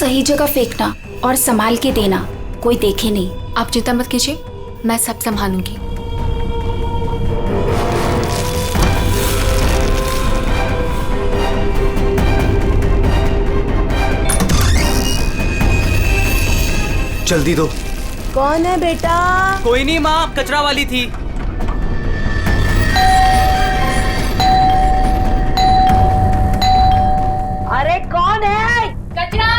सही जगह फेंकना और संभाल के देना, कोई देखे नहीं। आप चिंता मत कीजिए, मैं सब संभालूंगी। जल्दी दो। कौन है बेटा? कोई नहीं माँ, कचरा वाली थी। अरे कौन है? कचरा।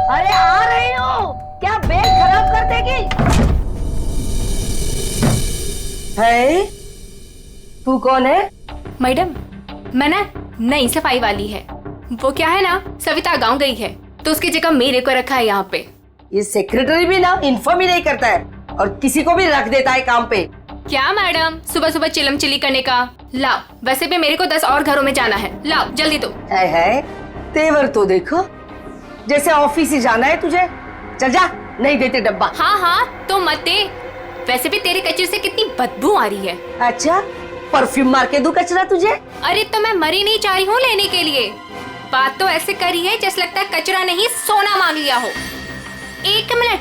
अरे आ रही हूँ। क्या बैग खराब कर देगी? है? तू कौन है? मैडम, मैं ना नई सफाई वाली है। वो क्या है ना, सविता गांव गई है तो उसकी जगह मेरे को रखा है यहाँ पे। ये सेक्रेटरी भी ना इन्फॉर्म ही नहीं करता है और किसी को भी रख देता है काम पे। क्या मैडम, सुबह सुबह चिलम चिली करने का। लाओ, वैसे भी मेरे को 10 और घरों में जाना है। लाओ जल्दी दो। है तेवर तो देखो, जैसे ऑफिस ही जाना है तुझे। चल जा, नहीं देते डब्बा। हाँ हाँ तो मत दे, वैसे भी तेरे कचरे से कितनी बदबू आ रही है। अच्छा, परफ्यूम मार के दूं कचरा तुझे? अरे तो मैं मरी नहीं चाही हूँ लेने के लिए। बात तो ऐसे करी है जैसे लगता है कचरा नहीं सोना मांग लिया हो। एक मिनट,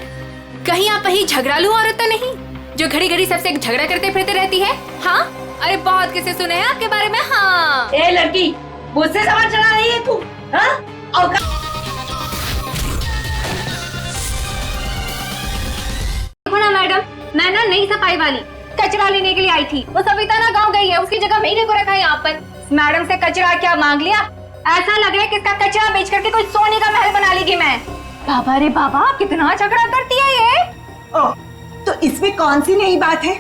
कहीं आप वही झगड़ालू औरत तो नहीं जो घड़ी घड़ी सबसे झगड़ा करते फिरते रहती है? हाँ, अरे बहुत किसे सुने हैं आपके बारे में। हाँ ए लड़की, मुझसे सवाल चला रही है तू? हाँ? और देखो ना मैडम, मैं ना नई सफाई वाली कचरा लेने के लिए आई थी। वो सविता ना गाँव गई है, उसकी जगह मेरे को रखा है यहाँ पर। मैडम से कचरा क्या मांग लिया? ऐसा लग रहा है कि इसका कचरा बेच करके कोई सोने का महल बना लेगी मैं। बाबा रे बाबा, कितना झगड़ा करती है ये। ओह, तो इसमें कौन सी नई बात है?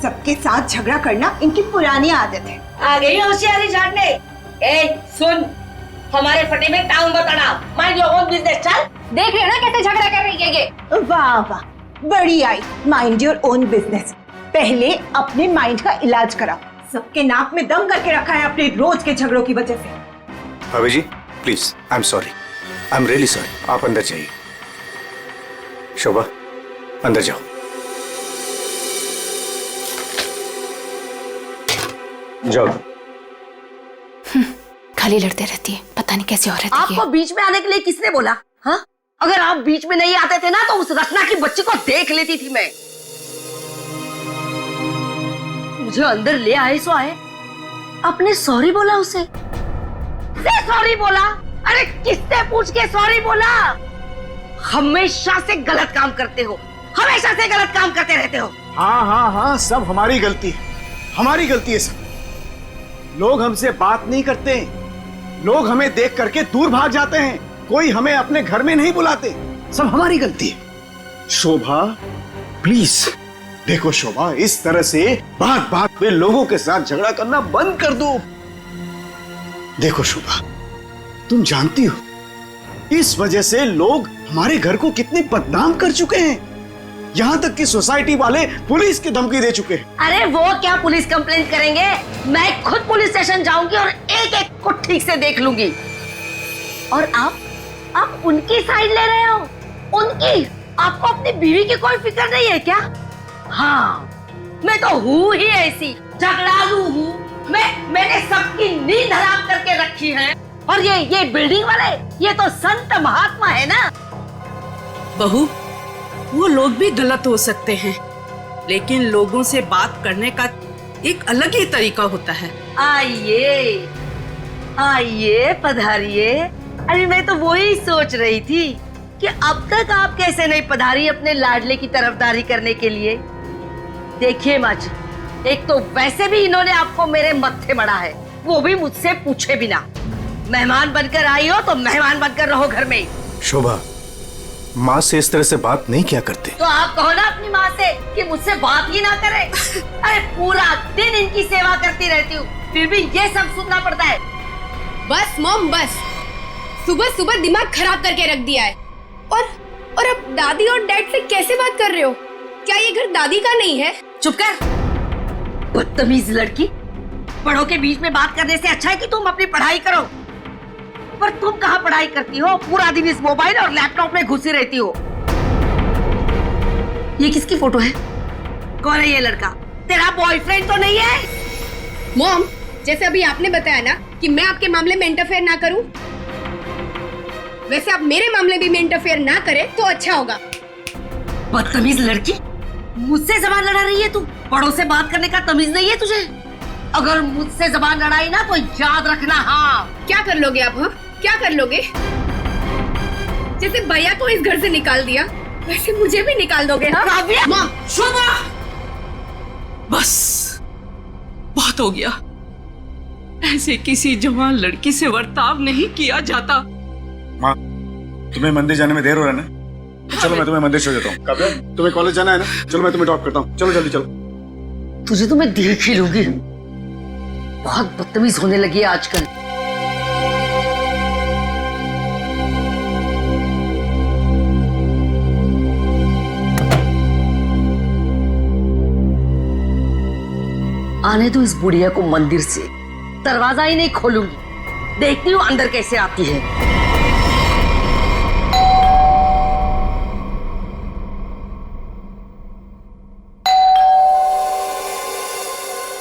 सबके साथ झगड़ा करना इनकी पुरानी आदत है। आ गई होशियारी झाड़ने। ए सुन, हमारे फटे में टाउन बताना, माइंड योर ओन बिजनेस। चल, देख रहे हो ना कैसे झगड़ा कर रही है ये। वाह वाह, बड़ी आई, माइंड योर ओन बिजनेस। पहले अपने माइंड का इलाज कराओ। सबके नाक में दम करके रखा है अपने रोज के झगड़ों की वजह से। भाभी जी please, I am sorry, I am really sorry. आप अंदर जाइए। शोभा, अंदर जाओ। जाओ। खाली लड़ते रहती है, पता नहीं कैसे हो रही है। आपको बीच में आने के लिए किसने बोला? हाँ, अगर आप बीच में नहीं आते थे ना तो उस रचना की बच्ची को देख लेती थी मैं। मुझे अंदर ले आए सो आए, आपने सॉरी बोला उसे? सॉरी बोला? अरे किससे पूछ के सॉरी बोला? हमेशा से गलत काम करते हो, हमेशा से गलत काम करते रहते हो। हाँ हाँ हाँ, सब हमारी गलती है, हमारी गलती है सब। लोग हमसे बात नहीं करते, लोग हमें देख करके दूर भाग जाते हैं, कोई हमें अपने घर में नहीं बुलाते, सब हमारी गलती है। शोभा प्लीज देखो, शोभा इस तरह से बात बात में लोगों के साथ झगड़ा करना बंद कर दो। देखो शोभा, तुम जानती हो इस वजह से लोग हमारे घर को कितने बदनाम कर चुके हैं, यहाँ तक कि सोसाइटी वाले पुलिस की धमकी दे चुके हैं। अरे वो क्या पुलिस कंप्लेंट करेंगे, मैं खुद पुलिस स्टेशन जाऊंगी और एक एक को ठीक से देख लूंगी। और आप उनकी साइड ले रहे हो? उनकी? आपको अपनी बीवी की कोई फिक्र नहीं है क्या? हाँ, मैं तो हूँ ही ऐसी, झगड़ालू हूँ। मैंने सबकी नींद हराम करके रखी है। और ये बिल्डिंग वाले, ये तो संत महात्मा है ना। बहू, वो लोग भी गलत हो सकते हैं, लेकिन लोगों से बात करने का एक अलग ही तरीका होता है। आइए आइए, पधारिए। अरे मैं तो वही सोच रही थी कि अब तक आप कैसे नहीं पधारी अपने लाडले की तरफदारी करने के लिए। देखिए माँ जी, एक तो वैसे भी इन्होंने आपको मेरे मत्थे मड़ा है, वो भी मुझसे पूछे बिना। मेहमान बनकर आई हो तो मेहमान बनकर रहो घर में। शोभा, माँ से इस तरह से बात नहीं किया करते। तो आप कहो ना अपनी माँ से कि मुझसे बात ही ना करे। अरे पूरा दिन इनकी सेवा करती रहती हूँ, फिर भी ये सब सुनना पड़ता है। बस मॉम बस, सुबह सुबह दिमाग खराब करके रख दिया है। और अब दादी और डैड से कैसे बात कर रहे हो? क्या ये घर दादी का नहीं है? चुप कर, बदतमीज लड़की। बड़ों के बीच में बात करने से अच्छा है कि तुम अपनी पढ़ाई करो। पर तुम कहाँ पढ़ाई करती हो, पूरा दिन इस मोबाइल और लैपटॉप में घुसी रहती हो। ये किसकी फोटो है? कौन है ये लड़का? तेरा बॉयफ्रेंड तो नहीं है? मॉम, जैसे अभी आपने बताया ना कि मैं आपके मामले में इंटरफेयर ना करूं, वैसे आप मेरे मामले में इंटरफेयर ना करें तो अच्छा होगा। बदतमीज लड़की, मुझसे जबान लड़ा रही है तू। बड़ों से बात करने का तमीज नहीं है तुझे? अगर मुझसे जबान लड़ाई ना तो याद रखना। हाँ, क्या कर लोगे आप? हाँ, क्या कर लोगे? जैसे भैया को इस घर से निकाल दिया वैसे मुझे भी निकाल दोगे? हाँ काव्या! माँ, शोभा! बस बहुत हो गया। ऐसे किसी जवान लड़की से बर्ताव नहीं किया जाता। माँ, तुम्हें मंदिर जाने में देर हो रहा है ना? तो चलो मैं तुम्हें मंदिर छोड़ देता हूँ। काव्या, तुम्हें कॉलेज जाना है ना? चलो मैं तुम्हें ड्रॉप करता हूँ। चलो जल्दी चलो। तुझे तो मैं देख ही लूंगी। बहुत बदतमीज होने लगी है आजकल। आने दो इस बुढ़िया को मंदिर से। दरवाजा ही नहीं खोलूंगी। देखती हूँ अंदर कैसे आती है।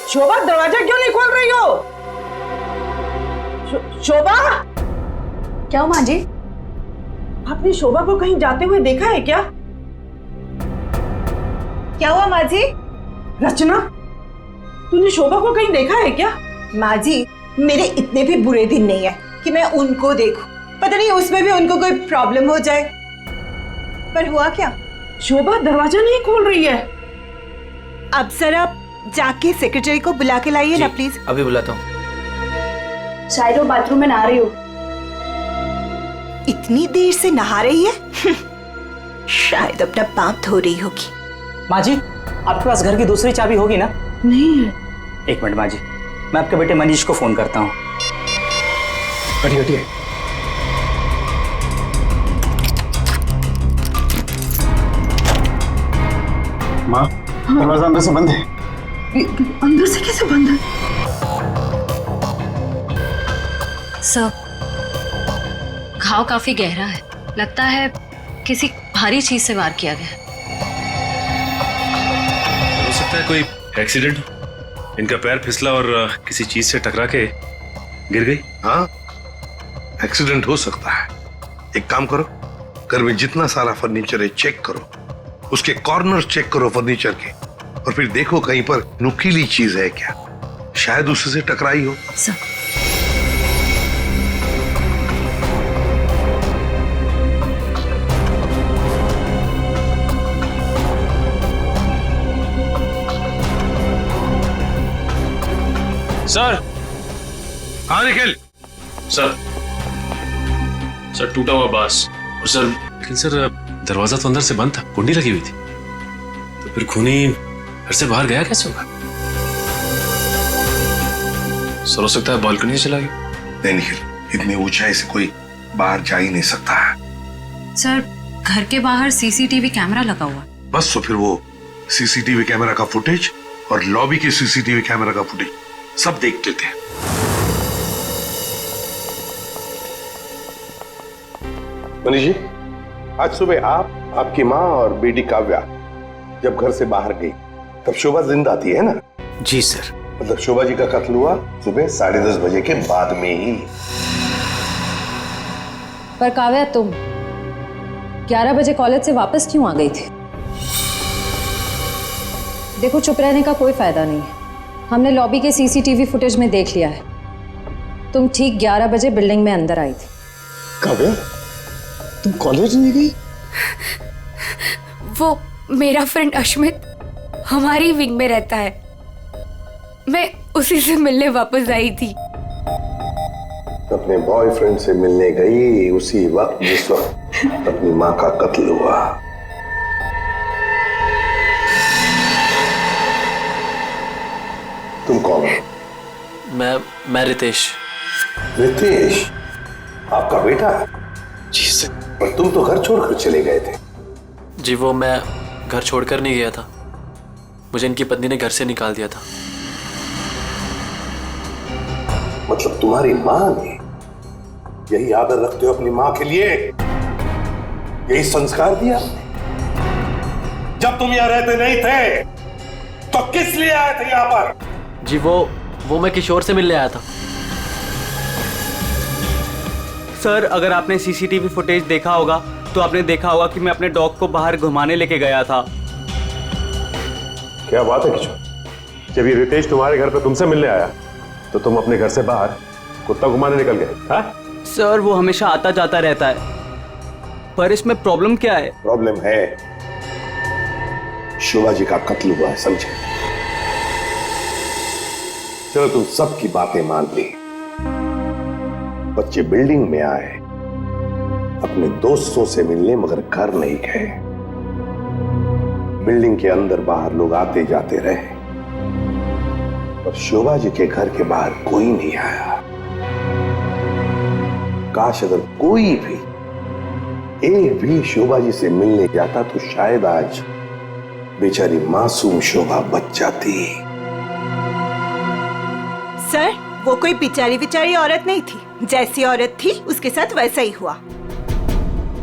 शोभा, दरवाजा क्यों नहीं खोल रही हो? शोभा! क्या हुआ माँ जी? आपने शोभा को कहीं जाते हुए देखा है क्या? क्या हुआ माँ जी? रचना, तूने शोभा को कहीं देखा है क्या? माँ जी, मेरे इतने भी बुरे दिन नहीं है कि मैं उनको देखूं। पता नहीं उसमें भी उनको कोई प्रॉब्लम हो जाए। पर हुआ क्या? शोभा दरवाजा नहीं खोल रही है। अब सर आप जाके सेक्रेटरी को बुला के लाइए ना प्लीज। अभी बुलाता हूँ। शायद वो बाथरूम में नहा रही हो। इतनी देर से नहा रही है? शायद अपना पाप धो रही होगी। माँ जी, आपके पास घर की दूसरी चाबी होगी ना? नहीं है। एक मिनट माँ जी, मैं आपके बेटे मनीष को फोन करता हूँ। हटिए हटिए। माँ, दरवाजा अंदर से बंद है। अंदर से कैसे बंद है? सर, घाव काफी गहरा है। लगता है किसी भारी चीज से वार किया गया। हो सकता है कोई एक्सीडेंट हो। इनका पैर फिसला और किसी चीज से टकरा के गिर गई। हाँ, एक्सीडेंट हो सकता है। एक काम करो, घर में जितना सारा फर्नीचर है चेक करो, उसके कॉर्नर चेक करो फर्नीचर के, और फिर देखो कहीं पर नुकीली चीज है क्या। शायद उससे टकराई हो। Sir, sir. हाँ निखिल। सर टूटा हुआ बांस। और सर, लेकिन सर दरवाजा तो अंदर से बंद था, कुंडी लगी हुई थी। तो फिर खूनी घर से बाहर गया कैसे होगा? सर हो सकता है बालकनी से चला गया। नहीं निखिल, इतनी ऊंचाई से कोई बाहर जा ही नहीं सकता है। सर घर के बाहर सीसीटीवी कैमरा लगा हुआ है। बस तो फिर वो सीसीटीवी कैमरा का फुटेज और लॉबी के सीसीटीवी कैमरा का फुटेज सब देख लेते हैं। मनीष जी, आज सुबह आप, आपकी माँ और बेटी काव्या जब घर से बाहर गई तब शोभा जिंदा थी, है ना? जी सर। मतलब शोभा जी का कत्ल हुआ सुबह 10:30 बजे के बाद में ही। पर काव्या, तुम 11 बजे कॉलेज से वापस क्यों आ गई थी? देखो, चुप रहने का कोई फायदा नहीं है। हमने लॉबी के सीसीटीवी फुटेज में देख लिया है। तुम ठीक 11 बजे बिल्डिंग में अंदर आई थी। काव्या, तुम कॉलेज नहीं गई? वो मेरा फ्रेंड अश्मित हमारी विंग में रहता है। मैं उसी से मिलने वापस आई थी। अपने बॉयफ्रेंड से मिलने गई उसी वक्त जिस वक्त अपनी माँ का कत्ल हुआ। तुम कौन हो? मैं रितेश। रितेश, आपका बेटा? जी सर। पर तुम तो घर छोड़कर चले गए थे। जी, वो मैं घर छोड़कर नहीं गया था, मुझे इनकी पत्नी ने घर से निकाल दिया था। मतलब तुम्हारी माँ ने? यही आदर रखते हो अपनी माँ के लिए? यही संस्कार दिया? जब तुम यहाँ रहते नहीं थे तो किस लिए आए थे यहाँ पर? जी, वो मैं किशोर से मिलने आया था। सर अगर आपने सीसीटीवी फुटेज देखा होगा तो आपने देखा होगा कि मैं अपने डॉग को बाहर घुमाने लेके गया था। क्या बात है किशोर, जब ये रितेश तुम्हारे घर पे तुमसे मिलने आया तो तुम अपने घर से बाहर कुत्ता घुमाने निकल गए? हाँ सर वो हमेशा आता जाता रहता है, पर इसमें प्रॉब्लम क्या है? प्रॉब्लम है शोभा जी का कत्ल हुआ है, समझे? चलो तुम सबकी बातें मान ली, बच्चे बिल्डिंग में आए अपने दोस्तों से मिलने मगर घर नहीं गए। बिल्डिंग के अंदर बाहर लोग आते जाते रहे और शोभा जी के घर के बाहर कोई नहीं आया। काश अगर कोई भी एक भी शोभा जी से मिलने जाता तो शायद आज बेचारी मासूम शोभा बच जाती। सर वो कोई बेचारी औरत नहीं थी, जैसी औरत थी उसके साथ वैसा ही हुआ।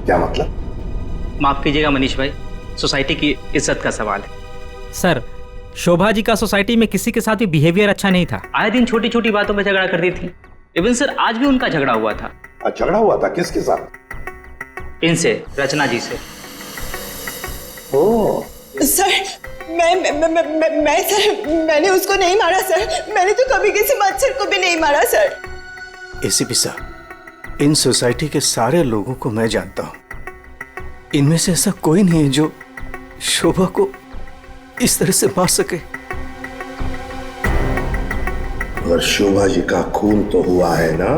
क्या मतलब? माफ कीजिएगा मनीष भाई, सोसाइटी की इज्जत का सवाल है। सर शोभा जी का सोसाइटी में किसी के साथ भी बिहेवियर अच्छा नहीं था। आए दिन छोटी छोटी बातों में झगड़ा करती थी। इवन सर आज भी उनका झगड़ा हुआ था। झगड़ा हुआ था? किसके साथ? इनसे, रचना जी से। ओह सर मैं सर मैंने उसको नहीं मारा सर, मैंने तो कभी किसी मच्छर को भी नहीं मारा सर। एसीपी साहब, इन सोसाइटी के सारे लोगों को मैं जानता हूं, इनमें से ऐसा कोई नहीं है जो शोभा को इस तरह से मार सके। अगर शोभा जी का खून तो हुआ है ना,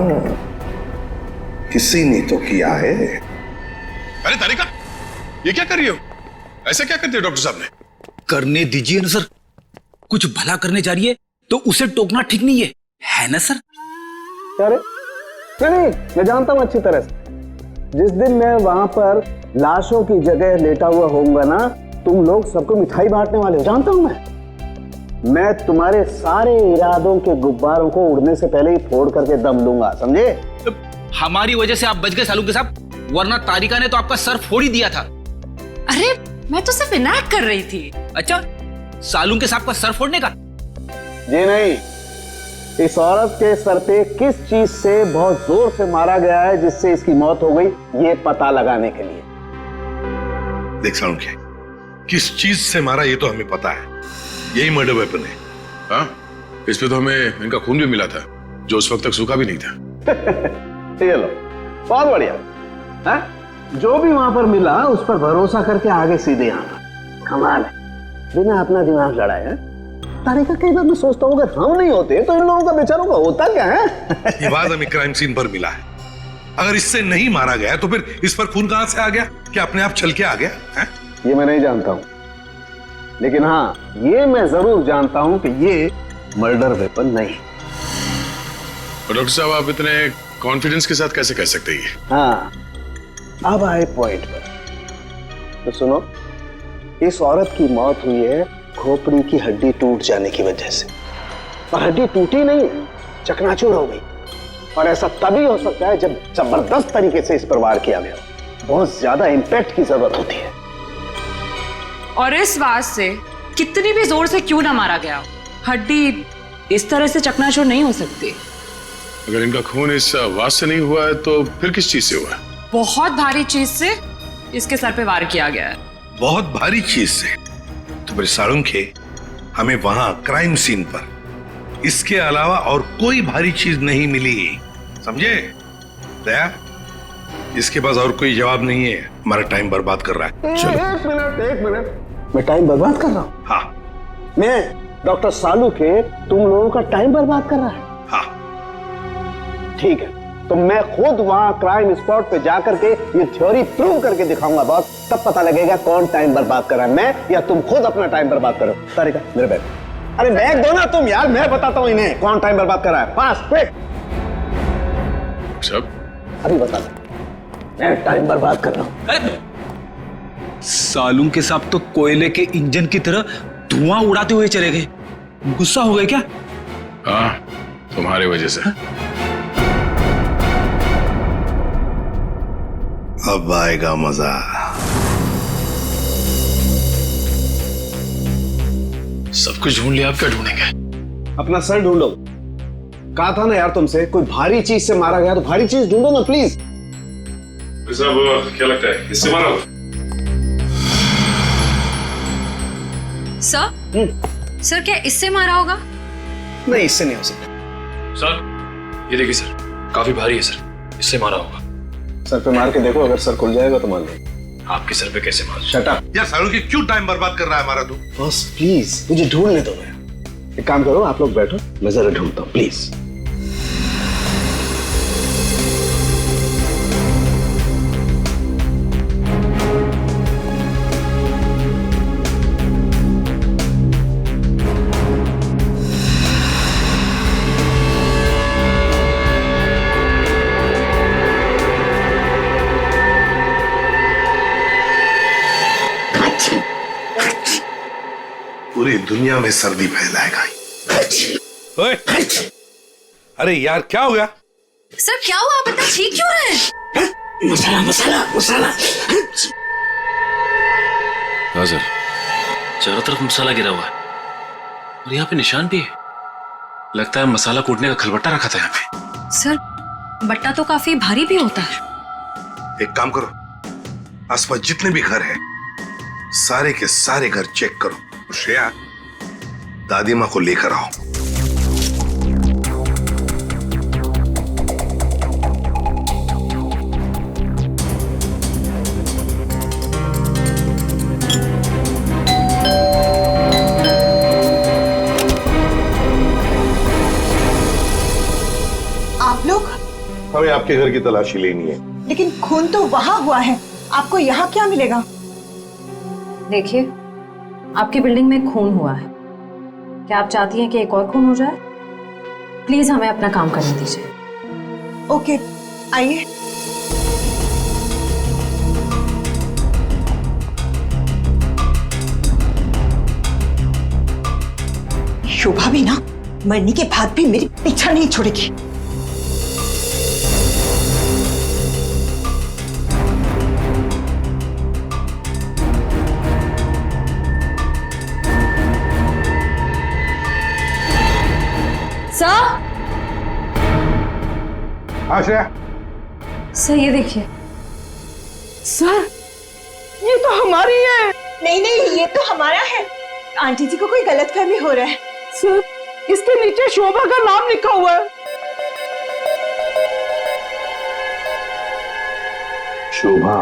किसी ने तो किया है। अरे तारिका, ये क्या कर रही हो? ऐसा क्या करते हो डॉक्टर साहब ने? करने दीजिए ना सर, कुछ भला करने जा रही है तो उसे टोकना ठीक नहीं है ना सर? नहीं, मैं जानता हूं अच्छी तरह से। जिस दिन मैं वहां पर लाशों की जगह लेटा हुआ होऊंगा ना, तुम लोग सबको मिठाई बांटने वाले हो, जानता हूं मैं तुम्हारे सारे इरादों के गुब्बारों को उड़ने से पहले ही फोड़ करके दम लूंगा, समझे? हमारी वजह से आप बच गए सालू के साथ, वरना तारिका ने तो आपका सर फोड़ ही दिया था। अरे मैं तो सिर्फ इनायत कर रही थी। अच्छा, सालू के साथ का सर फोड़ने का? जी नहीं, इस औरत के सर पे किस चीज से बहुत जोर से मारा गया है जिससे इसकी मौत हो गई, ये पता लगाने के लिए। देख सालुंखे, किस चीज से मारा ये तो हमें पता है, यही मर्डर वेपन है। हाँ, इस पे तो हमें इनका खून भी मिला था जो उस वक्त तक सूखा भी नहीं था। ये लो, बहुत बढ़िया। हाँ? जो भी वहां पर मिला उस पर भरोसा करके आगे सीधे आना, कमाल है, बिना अपना दिमाग लड़ाए। तारिका, कई बार मैं सोचता हूँ अगर हम नहीं होते तो इन लोगों का बेचारों का होता क्या है? ये बात हमें क्राइम सीन पर मिला है। अगर इससे नहीं मारा गया तो फिर इस पर खून कहां से आ गया? क्या अपने आप चल के आ गया है? ये मैं नहीं जानता हूँ, लेकिन हाँ ये मैं जरूर जानता हूँ कि ये मर्डर वेपन नहीं। डॉक्टर साहब, आप इतने कॉन्फिडेंस के साथ कैसे कह सकते हैं? हाँ, अब आए पॉइंट पर। तो सुनो, इस औरत की मौत हुई है खोपड़ी की हड्डी टूट जाने की वजह से, पर हड्डी टूटी नहीं, चकनाचूर हो गई। और ऐसा तभी हो सकता है जब जबरदस्त तरीके से इस पर वार किया गया, बहुत ज्यादा इंपैक्ट की जरूरत होती है। और इस वार से कितनी भी जोर से क्यों ना मारा गया, हड्डी इस तरह से चकनाचूर नहीं हो सकती। अगर इनका खून इस वास से नहीं हुआ है तो फिर किस चीज से हुआ है? बहुत भारी चीज से इसके सर पे वार किया गया है। बहुत भारी चीज से? तो मेरे सालुंखे, हमें वहां क्राइम सीन पर इसके अलावा और कोई भारी चीज नहीं मिली, समझे? दया, इसके पास और कोई जवाब नहीं है, हमारा टाइम बर्बाद कर रहा है। चलो। एक मिनट, मैं टाइम बर्बाद कर रहा हूँ? हाँ। मैं डॉक्टर सालू के तुम लोगों का टाइम बर्बाद कर रहा है? हाँ। ठीक है, तो मैं खुद वहां क्राइम स्पॉट पे जाकर के ये थ्योरी प्रूव करके दिखाऊंगा बॉस, तब पता लगेगा कौन टाइम बर्बाद कर रहा है, मैं या तुम खुद अपना टाइम बर्बाद करो। तारिका, मेरे बैग। अरे बैग दो ना तुम यार, मैं बताता हूँ इन्हें कौन टाइम बर्बाद कर रहा है। Fast, quick. सब अभी बता दो, मैं टाइम बर्बाद कर रहा हूँ। सालू के साथ तो कोयले के इंजन की तरह धुआं उड़ाते हुए चले गए, गुस्सा हो गए क्या? हाँ, तुम्हारी वजह से। अब आएगा मजा। सब कुछ ढूंढ लिया, आप क्या ढूंढेंगे? अपना सर ढूंढो। कहा था ना यार तुमसे, कोई भारी चीज से मारा गया तो भारी चीज ढूंढो ना प्लीज। साहब क्या लगता है इससे मारा होगा? सर क्या इससे मारा होगा? नहीं, इससे नहीं हो सकता। सर ये देखिए सर, काफी भारी है सर, इससे मारा होगा। सर पे मार के देखो, अगर सर खुल जाएगा तो मान लेंगे। आपके सर पे कैसे मार? Shut up. यार सालों की क्यों टाइम बर्बाद कर रहा है हमारा तू? बॉस प्लीज मुझे ढूंढने दो। मैं एक काम करो, आप लोग बैठो, मैं जरा ढूंढता हूँ प्लीज। पूरी दुनिया में सर्दी फैलाएगा। ओए, अरे यार क्या हो गया? सर क्या हुआ? आप इतना ठीक क्यों रहे? मसाला मसाला मसाला। हाँ सर, चारों तरफ मसाला गिरा हुआ है और यहाँ पे निशान भी है। लगता है मसाला कूटने का खलबट्टा रखा था यहाँ पे। सर बट्टा तो काफी भारी भी होता है। एक काम करो, आसपास जितने भी घर हैं, सारे के सारे घर चेक करो। श्रेया, दादी माँ को लेकर आओ। आप लोग? हमें आपके घर की तलाशी लेनी है। लेकिन खून तो वहां हुआ है, आपको यहाँ क्या मिलेगा? देखिए, आपकी बिल्डिंग में खून हुआ है। क्या आप चाहती हैं कि एक और खून हो जाए? प्लीज हमें अपना काम करने दीजिए। ओके, आइए। शोभा भी ना मरने के बाद भी मेरी पीछा नहीं छोड़ेगी। सर, श्रेया। सर ये देखिए। सर ये तो हमारी है। नहीं नहीं, ये तो हमारा है। आंटी जी को कोई गलतफहमी हो रहा है। सर इसके नीचे शोभा का नाम लिखा हुआ है। शोभा?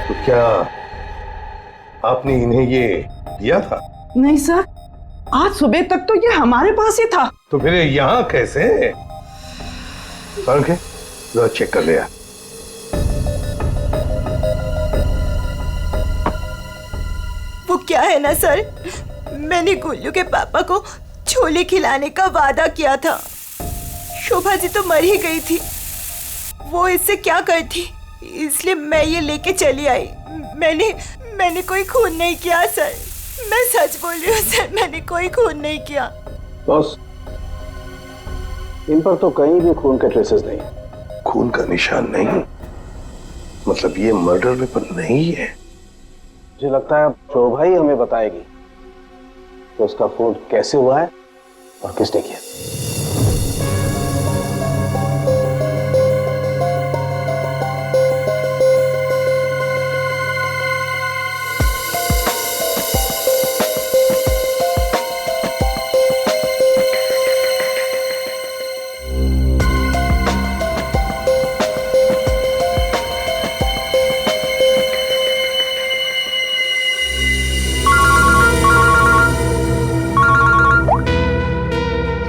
तो क्या आपने इन्हें ये दिया था? नहीं सर, आज सुबह तक तो ये हमारे पास ही था। तो फिर यहाँ कैसे? जरा चेक कर लिया। वो क्या है ना सर, मैंने गोलू के पापा को छोले खिलाने का वादा किया था। शोभा जी तो मर ही गई थी, वो इससे क्या करती, इसलिए मैं ये लेके चली आई। मैंने कोई खून नहीं किया सर, मैं सच बोल रही हूँ सर, मैंने कोई खून नहीं किया। बॉस, इन पर तो कहीं भी खून के ट्रेसेस नहीं। खून का निशान नहीं? मतलब ये मर्डर वेपन नहीं है? मुझे लगता है शोभा ही हमें बताएगी कि उसका खून कैसे हुआ है और किसने किया।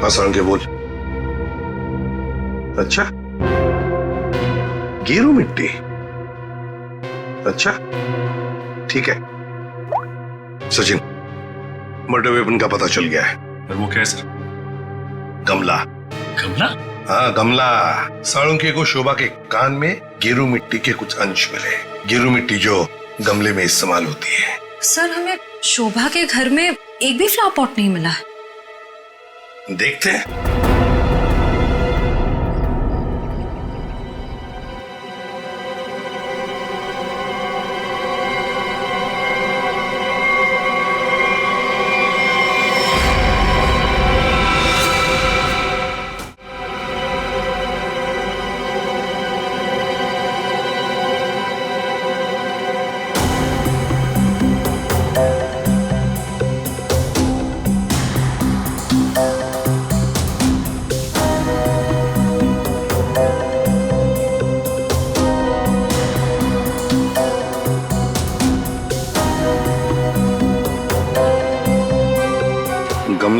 आसान के बोल। अच्छा, गेरू मिट्टी। अच्छा ठीक है सचिन, मर्डर वेपन का पता चल गया है। पर वो क्या है सर? गमला। गमला? हाँ गमला। साळुंके को शोभा के कान में गेरू मिट्टी के कुछ अंश मिले। गेरू मिट्टी जो गमले में इस्तेमाल होती है। सर हमें शोभा के घर में एक भी फ्लावर पॉट नहीं मिला। देखते हैं।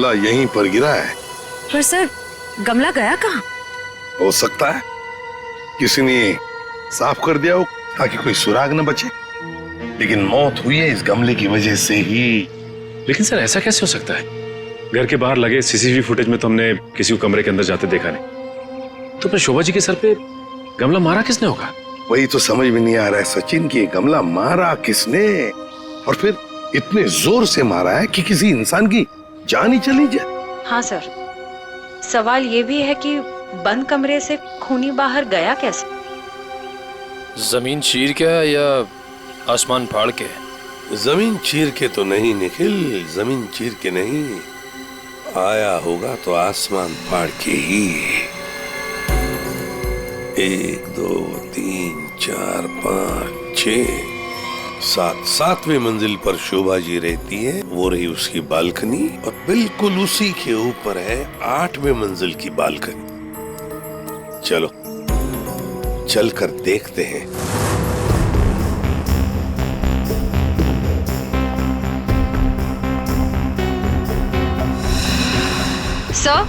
गमला यहीं पर गिरा है। पर सर गमला गया कहाँ? हो सकता है किसी ने साफ कर दिया हो ताकि कोई सुराग न बचे, लेकिन मौत हुई है इस गमले की वजह से ही। लेकिन सर ऐसा कैसे हो सकता है? घर के बाहर लगे सीसीटीवी फुटेज में तो हमने किसी को कमरे के अंदर जाते देखा नहीं। तो फिर शोभा जी के सर पे गमला मारा किसने होगा? वही तो समझ में नहीं आ रहा है सचिन कि गमला मारा किसने, और फिर इतने जोर से मारा है कि किसी इंसान की जान ही चली जाए। हाँ सर, सवाल ये भी है कि बंद कमरे से खूनी बाहर गया कैसे? जमीन चीर के या आसमान फाड़ के? जमीन चीर के तो नहीं निखिल, जमीन चीर के नहीं, आया होगा तो आसमान फाड़ के ही। 1 2 3 4 5 6 7 7वें मंजिल पर शोभा जी रहती है, वो रही उसकी बालकनी, और बिल्कुल उसी के ऊपर है 8वें मंजिल की बालकनी। चलो चलकर देखते हैं। सर,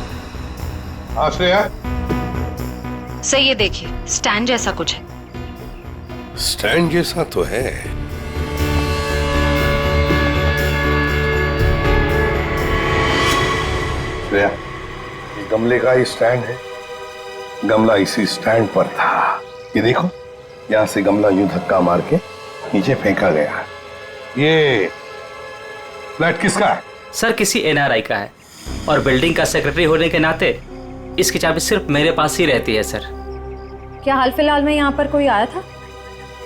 आश्रया, सर ये देखिए स्टैंड जैसा कुछ है। स्टैंड जैसा तो है। श्रेया, ये गमले का ही स्टैंड है। गमला इसी स्टैंड पर था। ये देखो, यहां से गमला यूं धक्का मार के नीचे फेंका गया। ये फ्लैट किसका है? सर किसी एनआरआई का है, और बिल्डिंग का सेक्रेटरी होने के नाते इसकी चाबी सिर्फ मेरे पास ही रहती है सर। क्या हाल फिलहाल में यहाँ पर कोई आया था?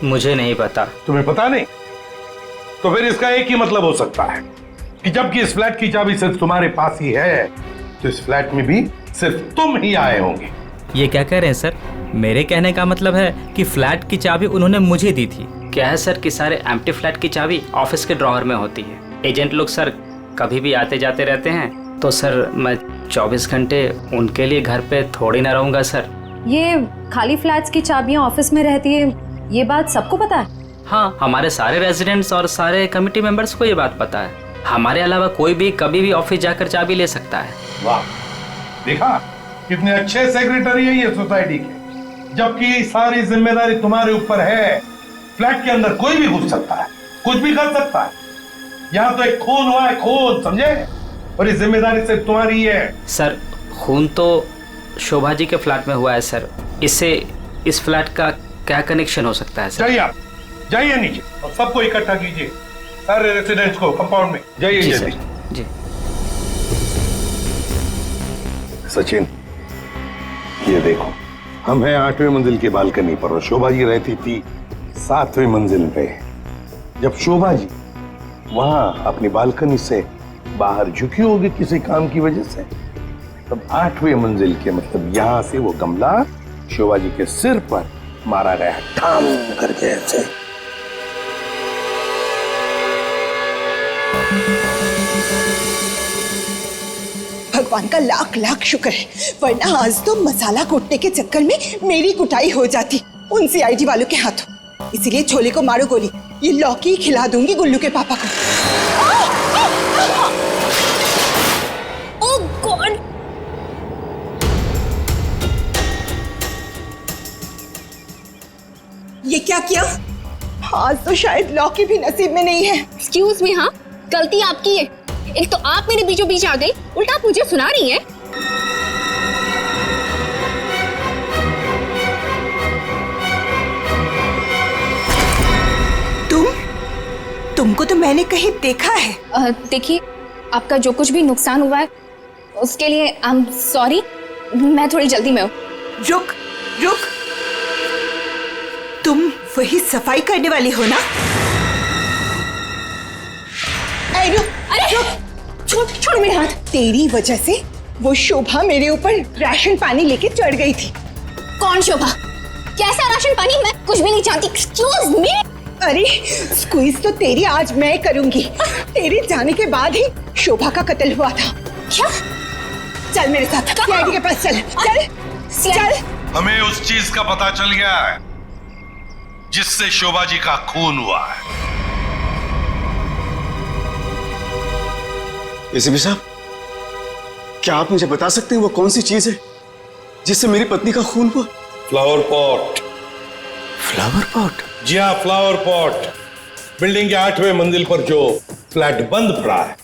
मुझे नहीं पता। तुम्हें पता नहीं? तो फिर इसका एक ही मतलब हो सकता है कि जबकि इस फ्लैट की चाबी सिर्फ तुम्हारे पास ही है, तो इस फ्लैट में भी सिर्फ तुम ही आए होंगे। ये क्या कह रहे हैं सर? मेरे कहने का मतलब है कि फ्लैट की चाबी उन्होंने मुझे दी थी। क्या है सर कि सारे एम्प्टी फ्लैट की चाबी ऑफिस के ड्रॉअर में होती है। एजेंट लोग सर कभी भी आते जाते रहते हैं, तो सर मैं 24 घंटे उनके लिए घर पे थोड़ी ना रहूंगा सर। ये खाली फ्लैट्स की चाबियां ऑफिस में रहती है, ये बात सबको पता है? हाँ, हमारे सारे रेजिडेंट्स और सारे कमिटी मेंबर्स को ये बात पता है। हमारे अलावा कोई भी कभी भी ऑफिस जाकर चाबी ले सकता है। वाह, देखा कितने अच्छे सेक्रेटरी है ये सोसाइटी के, जबकि सारी जिम्मेदारी तुम्हारे ऊपर है। फ्लैट के अंदर कोई भी घुस सकता है, कुछ भी कर सकता है। यहाँ तो एक खून हुआ है, खून, समझे? और ये जिम्मेदारी सिर्फ तुम्हारी है। सर खून तो शोभा जी के फ्लैट में हुआ है सर, इससे इस फ्लैट का क्या कनेक्शन हो सकता है सर? जाइए आप, जाइए नीचे और सबको इकट्ठा कीजिए, सारे रेसिडेंट्स को कंपाउंड में। जाइए जल्दी। जी सचिन, ये देखो, हम हैं 8वें मंजिल की बालकनी पर और शोभा जी रहती थी 7वें मंजिल पे। जब शोभा जी वहां अपनी बालकनी से बाहर झुकी होगी किसी काम की वजह से, तब 8वें मंजिल के मतलब यहां से वो गमला शोभा जी के सिर पर मारा गया, ठाम करके ऐसे। भगवान का लाख लाख शुक्र है, वरना आज तो मसाला कूटने के चक्कर में मेरी कुटाई हो जाती उन सीआईडी वालों के हाथों। इसीलिए छोले को मारो गोली, ये लौकी खिला दूंगी गुल्लू के पापा को। ओह गॉड! ये क्या किया? आज तो शायद लौकी भी नसीब में नहीं है। एक्सक्यूज मी, हाँ गलती आपकी है। एक तो आप मेरे बीचों बीच आ गई, उल्टा आप मुझे सुना रही हैं। तुमको तो मैंने कहीं देखा है। देखिए, आपका जो कुछ भी नुकसान हुआ है उसके लिए आई एम सॉरी। मैं थोड़ी जल्दी में हूँ। रुक रुक, तुम वही सफाई करने वाली हो ना? रुक, अरे रुक, छोड़ मेरे हाथ। तेरी वजह से वो शोभा मेरे ऊपर राशन पानी लेके चढ़ गई थी। कौन शोभा? कैसा राशन पानी? मैं कुछ भी नहीं जानती। Excuse me. अरे स्क्वीज तो तेरी आज मैं करूंगी। तेरे जाने के बाद ही शोभा का कत्ल हुआ था। क्या? चल मेरे साथ सीआईडी के पास चल। चल चल। हमें उस चीज का पता चल गया है जिससे शोभा जी का खून हुआ है। एसीपी साहब, क्या आप मुझे बता सकते हैं वो कौन सी चीज है जिससे मेरी पत्नी का खून हुआ? Flower pot. Flower pot? जी हाँ, फ्लावर पॉट। बिल्डिंग के 8वें मंजिल पर जो फ्लैट बंद पड़ा है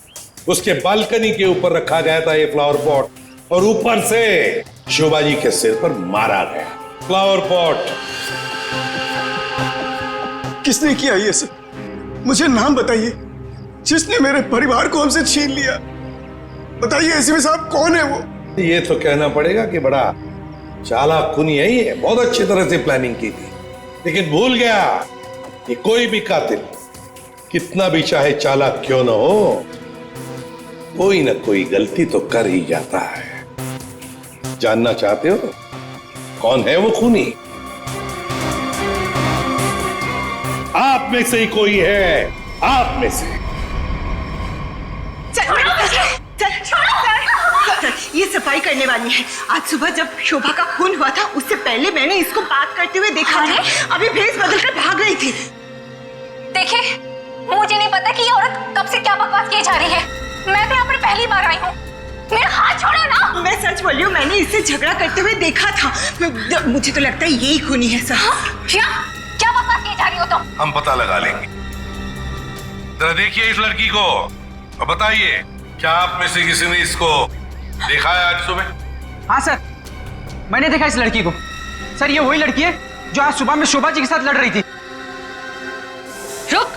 उसके बालकनी के ऊपर रखा गया था ये फ्लावर पॉट और ऊपर से शोभा जी के सिर पर मारा गया। Flower pot. किसने किया ये सब? मुझे नाम बताइए जिसने मेरे परिवार को हमसे छीन लिया। बताइए एसीपी साहब, कौन है वो? ये तो कहना पड़ेगा कि बड़ा चालाक खूनी है ये, बहुत अच्छी तरह से प्लानिंग की थी, लेकिन भूल गया कि कोई भी कातिल कितना भी चाहे चालाक क्यों ना हो, कोई ना कोई गलती तो कर ही जाता है। जानना चाहते हो कौन है वो खूनी? आप में से ही कोई है, आप में से। ये सफाई करने वाली है। आज सुबह जब शोभा का खून हुआ था उससे पहले मैंने इसको बात करते हुए देखा था। अभी भेस बदलकर भाग रही थी। देखिए, मुझे नहीं पता कि ये औरत कब से क्या बकवास किए जा रही है। मैं तो यहाँ पर पहली बार आई हूँ। मेरा हाथ छोड़ो ना। मैं सच बोल रही हूँ, मैंने इससे झगड़ा करते हुए देखा था। मुझे तो लगता है यही खूनी है सर। क्या बकवास किए जा रही हो तुम? हम पता लगा लेंगे। जरा देखिए इस लड़की को और बताइए, क्या आप में से किसी ने इसको देखा है आज सुबह? हाँ सर, मैंने देखा इस लड़की को। सर, ये वही लड़की है जो आज सुबह में शोभा जी के साथ लड़ रही थी। रुक,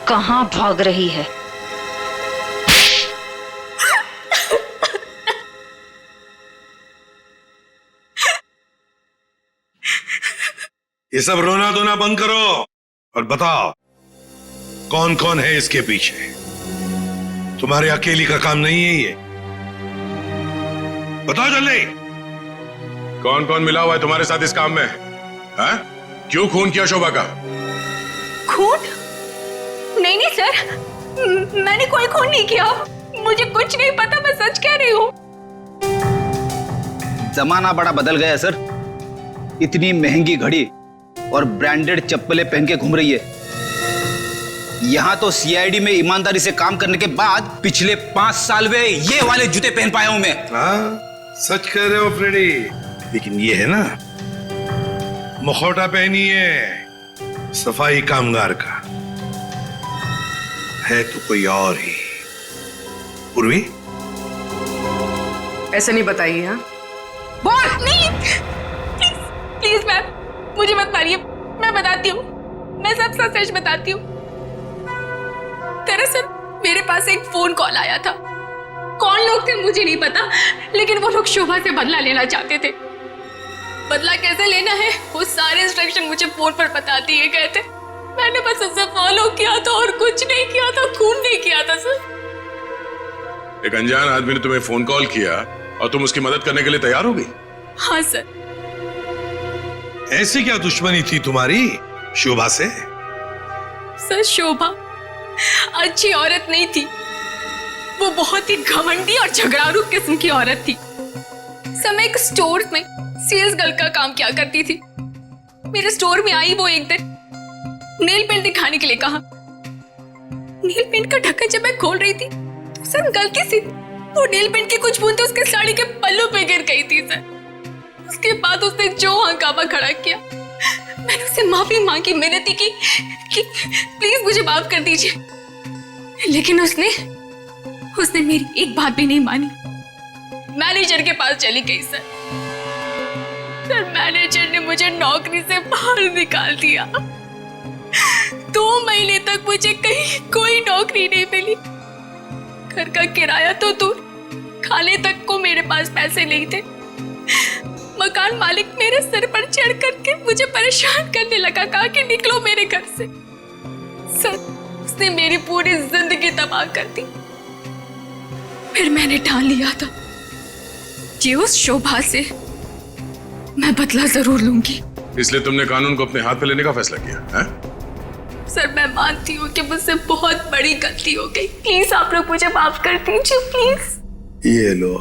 कहाँ भाग रही है? ये सब रोना धोना बंद करो और बताओ कौन कौन है इसके पीछे। तुम्हारे अकेली का काम नहीं है ये, बताओ जल्दी। कौन कौन मिला हुआ है तुम्हारे साथ इस काम में? है? क्यों खून किया शोभा का? खून? नहीं नहीं सर, मैंने कोई खून नहीं किया। मुझे कुछ नहीं पता, मैं सच कह रही हूँ। जमाना बड़ा बदल गया है सर। इतनी महंगी घड़ी और ब्रांडेड चप्पलें पहन के घूम रही है। यहां तो सीआईडी में ईमानदारी से काम करने के बाद पिछले 5 साल में ये वाले जूते पहन पाया हूं मैं। हाँ, सच कह रहे हो फ्रेडी। लेकिन ये है ना, मुखौटा पहनी है सफाई कामगार का, है तो कोई और ही। पूर्वी, ऐसा नहीं बताइए। हाँ बोल नहीं, प्लीज मैम, मुझे मत मारिए। मैं बताती हूँ, मैं सब सच बताती हूँ। दरअसल मेरे पास एक फोन कॉल आया था। कौन लोग थे मुझे नहीं पता, लेकिन वो लोग शोभा से बदला लेना चाहते थे। बदला कैसे लेना है वो सारे इंस्ट्रक्शन मुझे फोन पर बता दिए गए थे। मैंने बस उसे फॉलो किया था और कुछ नहीं किया था, खून नहीं किया था सर। एक अनजान आदमी ने तुम्हें फोन कॉल किया और तुम उसकी मदद करने के लिए तैयार हो गई? हाँ सर। ऐसी क्या दुश्मनी थी तुम्हारी शोभा से? सर, शोभा अच्छी औरत नहीं थी। वो बहुत ही घमंडी और झगड़ारू किस्म की औरत थी। समय एक स्टोर में सेल्स गर्ल का काम किया करती थी। मेरे स्टोर में आई वो एक दिन, नेल पेंट दिखाने के लिए कहा। नेल पेंट का ढक्कन जब मैं खोल रही थी तो सर गलती से वो नेल पेंट की कुछ बूंदें उसके साड़ी के पल्लू पे गिर गई थी सर। उसके बाद उसने जो हंगामा खड़ा किया, मैंने उससे माफी मांगी, मिन्नती की कि प्लीज मुझे माफ कर दीजिए, लेकिन उसने मेरी एक बात भी नहीं मानी। मैनेजर के पास चली गई सर। मैनेजर ने मुझे नौकरी से बाहर निकाल दिया। 2 महीने तक मुझे कहीं कोई नौकरी नहीं मिली। घर का किराया तो दूर, खाने तक को मेरे पास पैसे नहीं थे। मकान मालिक मेरे सिर पर चढ़ करके मुझे परेशान करने लगा, कहा कि निकलो मेरे घर से। सर, उसने मेरी पूरी जिंदगी तबाह कर दी। फिर मैंने ठान लिया था कि उस शोभा से मैं बदला जरूर लूंगी। इसलिए तुमने कानून को अपने हाथ पे लेने का फैसला किया है? सर, मैं मानती हूँ कि मुझसे बहुत बड़ी गलती हो गई। प्लीज आप लोग मुझे माफ कर दीजिए, प्लीज। ये लो,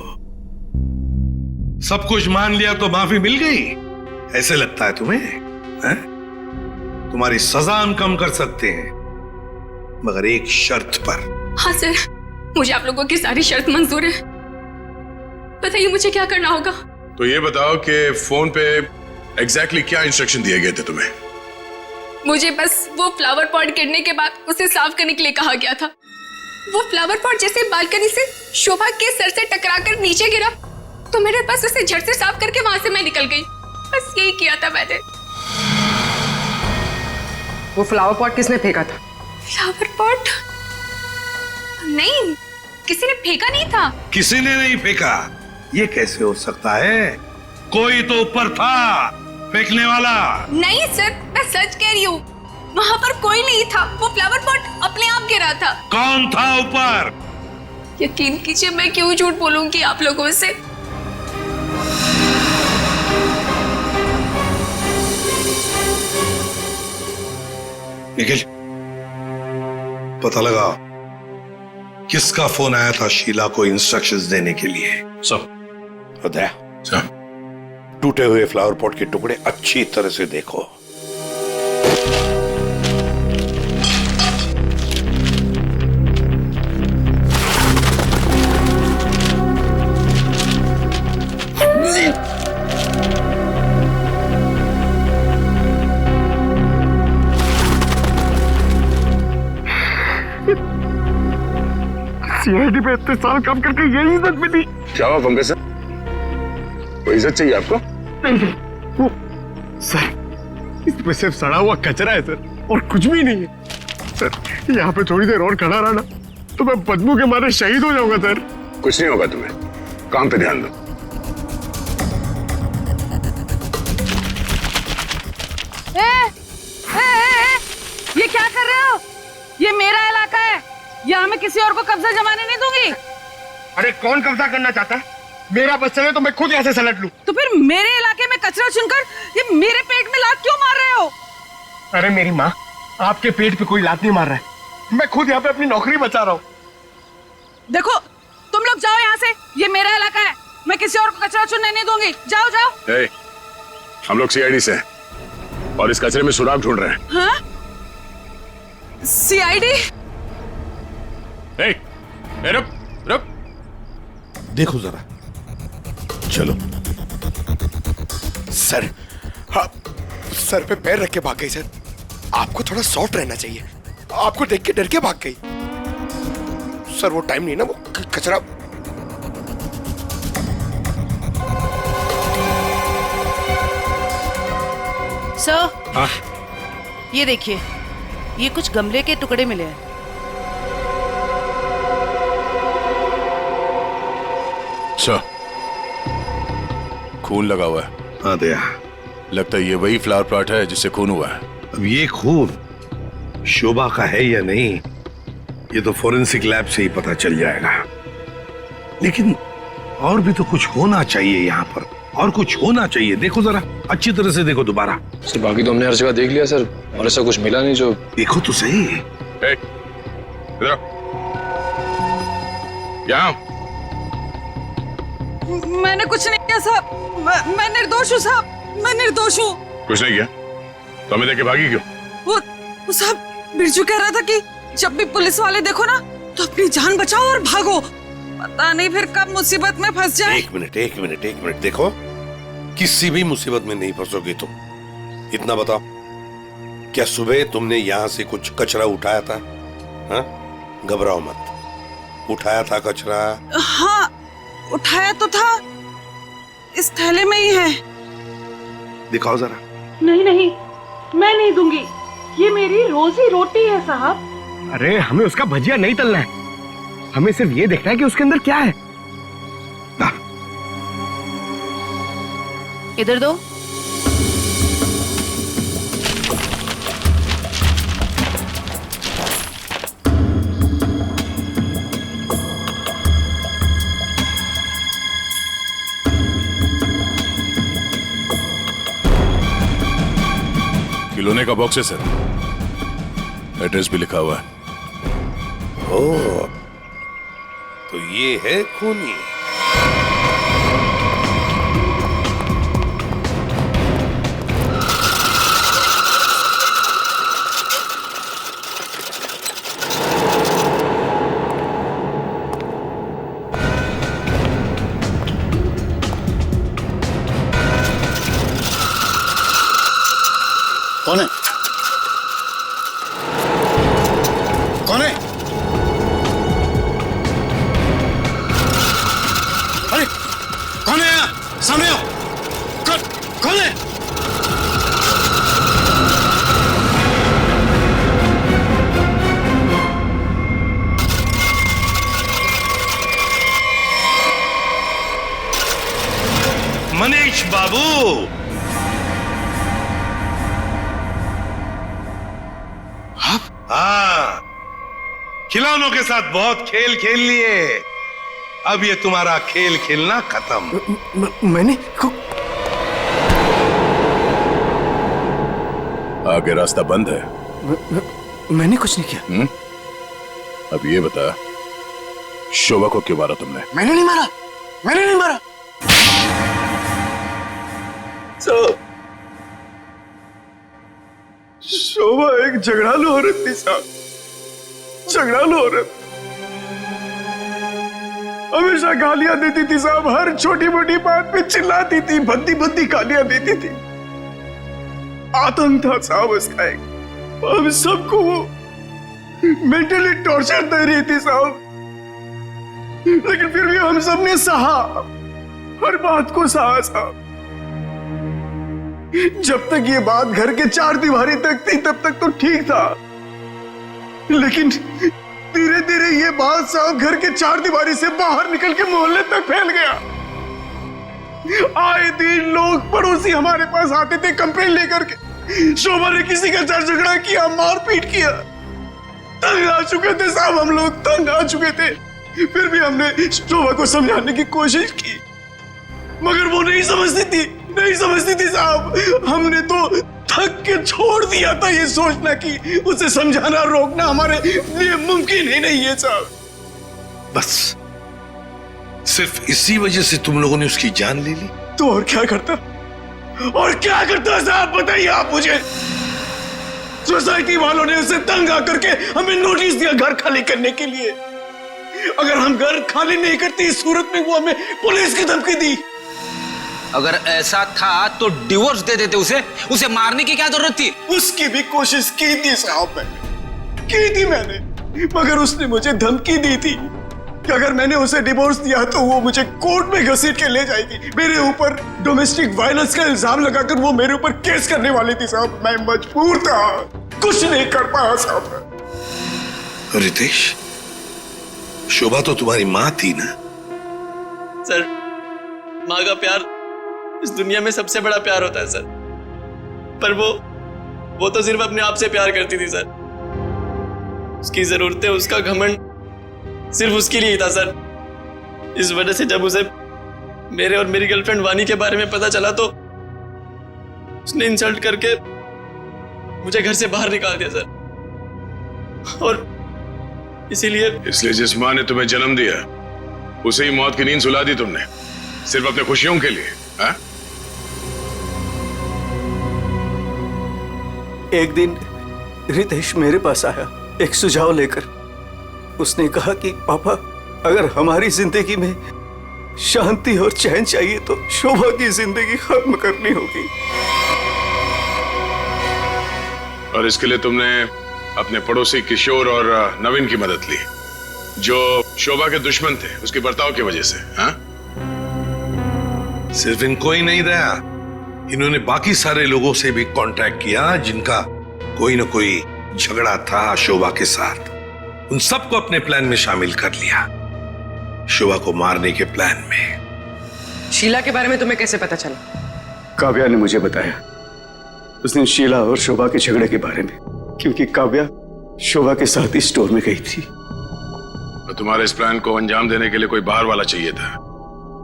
सब कुछ मान लिया तो माफी मिल गई, ऐसे लगता है तुम्हें? है? तुम्हारी सजा हम कम कर सकते हैं, मगर एक शर्त पर। हाँ सर, मुझे आप लोगों की सारी शर्त मंजूर है। बताइए मुझे क्या करना होगा। तो ये बताओ कि फोन पे एग्जैक्टली क्या इंस्ट्रक्शन दिए गए थे तुम्हें? मुझे बस वो फ्लावर पॉट गिरने के बाद उसे साफ करने के लिए कहा गया था। वो फ्लावर पॉट जैसे बालकनी से शोभा के सर से टकराकर नीचे गिरा तो मेरे पास उसे झट से साफ करके वहां से मैं निकल गई। बस यही किया था मैंने। वो फ्लावर पॉट किसने फेंका था? Flower pot? नहीं, किसी ने फेंका नहीं था। किसी ने नहीं फेंका? ये कैसे हो सकता है? कोई तो ऊपर था फेंकने वाला। नहीं सर, मैं सच कह रही हूँ, वहाँ पर कोई नहीं था। वो फ्लावर पॉट अपने आप गिरा था। कौन था ऊपर? यकीन कीजिए, मैं क्यों झूठ बोलूंगी आप लोगों से। निखिल, पता लगा किसका फोन आया था शीला को इंस्ट्रक्शंस देने के लिए? सर। उदय, टूटे हुए फ्लावर पॉट के टुकड़े अच्छी तरह से देखो। सीआईडी पे इतने साल काम करके यही इज्जत मिली। क्या हुआ पंकज सर? कोई इज्जत चाहिए आपको? नहीं, वो सर, इसमें सिर्फ सड़ा हुआ कचरा है सर, और कुछ भी नहीं है सर। यहाँ पे थोड़ी देर और खड़ा रहा ना तो मैं बदबू के मारे शहीद हो जाऊंगा सर। कुछ नहीं होगा तुम्हें, काम पे ध्यान दो। ये क्या कर रहे हो? ये मेरा इलाका है, यहाँ मैं किसी और को कब्जा जमाने नहीं दूंगी। अरे कौन कब्जा करना चाहता है? मेरा बस चले तो मैं खुद यहाँ से सलट लूं। तो फिर मेरे इलाके में कचरा चुनकर ये मेरे पेट में लात क्यों मार रहे हो? अरे मेरी माँ, आपके पेट पे कोई लात नहीं मार रहा है, मैं खुद यहाँ पे अपनी नौकरी बचा रहा हूँ। देखो, तुम लोग जाओ यहाँ से, ये मेरा इलाका है, मैं किसी और को कचरा चुनने नहीं दूंगी। जाओ जाओ। हम लोग सीआईडी से हैं और इस कचरे में सुराग ढूंढ रहे हैं। हाँ? सीआईडी? रुक रुक, देखो जरा, चलो। सर, हाँ, सर पे पैर रख के भाग गई सर। आपको थोड़ा सॉफ्ट रहना चाहिए, आपको देख के डर के भाग गई सर। वो टाइम नहीं ना, वो कचरा। सर, हाँ? ये देखिए, ये कुछ गमले के टुकड़े मिले हैं। अच्छा, खून लगा हुआ है। हाँ दया, लगता है ये वही फ्लावर प्लॉट है जिससे खून हुआ है। अब ये खून शोभा का है या नहीं, ये तो फोरेंसिक लैब से ही पता चल जाएगा। लेकिन और भी तो कुछ होना चाहिए यहाँ पर, और कुछ होना चाहिए। देखो जरा, अच्छी तरह से देखो दोबारा। सर बाकी तो हमने हर जगह देख लिया सर, और ऐसा कुछ मिला नहीं। जो देखो तो सही। यहाँ मैंने कुछ नहीं किया साहब, मैं निर्दोष हूँ साहब, मैं निर्दोष हूँ। कुछ नहीं किया तो हमें देख के भागी क्यों? वो साहब, बिरजू कह रहा था कि जब भी पुलिस वाले देखो ना तो अपनी जान बचाओ और भागो, पता नहीं फिर कब मुसीबत में फंस जाए। एक मिनट, देखो, किसी भी मुसीबत में नहीं फंसोगे तुम। इतना बताओ, क्या सुबह तुमने यहाँ से कुछ कचरा उठाया था? हाँ? घबराओ मत, उठाया था कचरा? हाँ, उठाया तो था, इस थैले में ही है। दिखाओ जरा। नहीं नहीं, मैं नहीं दूंगी, ये मेरी रोजी रोटी है साहब। अरे हमें उसका भजिया नहीं तलना है, हमें सिर्फ ये देखना है कि उसके अंदर क्या है। इधर दो। खिलौने का बॉक्स है सर, एड्रेस भी लिखा हुआ है। ओह, तो ये है खूनी। हाँ, खिलौनों के साथ बहुत खेल खेल लिए, अब ये तुम्हारा खेल खेलना खत्म। मैंने आगे रास्ता बंद है। मैंने कुछ नहीं किया। अब ये बता, शोभा को क्यों मारा तुमने? मैंने नहीं मारा, मैंने नहीं मारा। शोभा एक झगड़ालू औरत थी साहब, झगड़ालू औरत। हमेशा गालियां देती थी साहब, हर छोटी मोटी बात पे चिल्लाती थी, भद्दी भद्दी गालियां देती थी। आतंक था साहब उसका एक। हम सबको वो मेंटली टॉर्चर दे रही थी साहब, लेकिन फिर भी हम सब ने सहा, हर बात को सहा साहब। जब तक ये बात घर के चार दीवारी तक थी तब तक तो ठीक था, लेकिन धीरे धीरे ये बात साहब घर के चार दीवारी से बाहर निकल के मोहल्ले तक फैल गया। आए दिन लोग पड़ोसी हमारे पास आते थे कंप्लेन लेकर के, शोभा ने किसी का झगड़ा किया, मारपीट किया। तंग आ चुके थे साहब, हम लोग तंग आ चुके थे। फिर भी हमने शोभा को समझाने की कोशिश की, मगर वो नहीं समझती थी, नहीं समझती थी साहब। हमने तो थक के छोड़ दिया था ये सोचना कि उसे समझाना रोकना हमारे लिए मुमकिन ही नहीं है साहब। बस सिर्फ इसी वजह से तुम लोगों ने उसकी जान ले ली? तो और क्या करता, और क्या करता साहब, बताइए आप मुझे। सोसाइटी वालों ने उसे तंग आकर के हमें नोटिस दिया घर खाली करने के लिए। अगर हम घर खाली नहीं करते इस सूरत में वो हमें पुलिस की धमकी दी। अगर ऐसा था तो डिवोर्स दे देते उसे मारने की क्या जरूरत थी? उसकी भी कोशिश की थी साहब, मैंने, मगर उसने मुझे धमकी दी थी कि अगर मैंने उसे डिवोर्स दिया तो वो मुझे कोर्ट में घसीट के ले जाएगी। मेरे ऊपर डोमेस्टिक वायलेंस का इल्जाम लगाकर वो मेरे ऊपर केस करने वाली थी साहब। मैं मजबूर था, कुछ नहीं कर पाया साहब। रितेश, शोभा तो तुम्हारी माँ थी ना? सर, माँ का प्यार इस दुनिया में सबसे बड़ा प्यार होता है सर, पर वो तो सिर्फ अपने आप से प्यार करती थी सर। उसकी जरूरतें, उसका घमंड सिर्फ उसके लिए ही था सर। इस वजह से जब उसे मेरे और मेरी गर्लफ्रेंड वानी के बारे में पता चला तो उसने इंसल्ट करके मुझे घर से बाहर निकाल दिया सर। और इसलिए जिस माँ ने तुम्हें जन्म दिया उसे ही मौत की नींद सुला दी तुमने, सिर्फ अपने खुशियों के लिए। हा? एक दिन रितेश मेरे पास आया एक सुझाव लेकर। उसने कहा कि पापा, अगर हमारी जिंदगी में शांति और चैन चाहिए तो शोभा की जिंदगी खत्म करनी होगी। और इसके लिए तुमने अपने पड़ोसी किशोर और नवीन की मदद ली, जो शोभा के दुश्मन थे उसके बर्ताव की वजह से। हा? सिर्फ इनको ही नहीं दया, इन्होंने बाकी सारे लोगों से भी कांटेक्ट किया जिनका कोई ना कोई झगड़ा था शोभा के साथ। उन सबको अपने प्लान में शामिल कर लिया, शोभा को मारने के प्लान में। शीला के बारे में तुम्हें कैसे पता चला? काव्या ने मुझे बताया। उसने शीला और शोभा के झगड़े के बारे में, क्योंकि काव्या शोभा के साथ ही स्टोर में गई थी। तो तुम्हारे इस प्लान को अंजाम देने के लिए कोई बाहर वाला चाहिए था,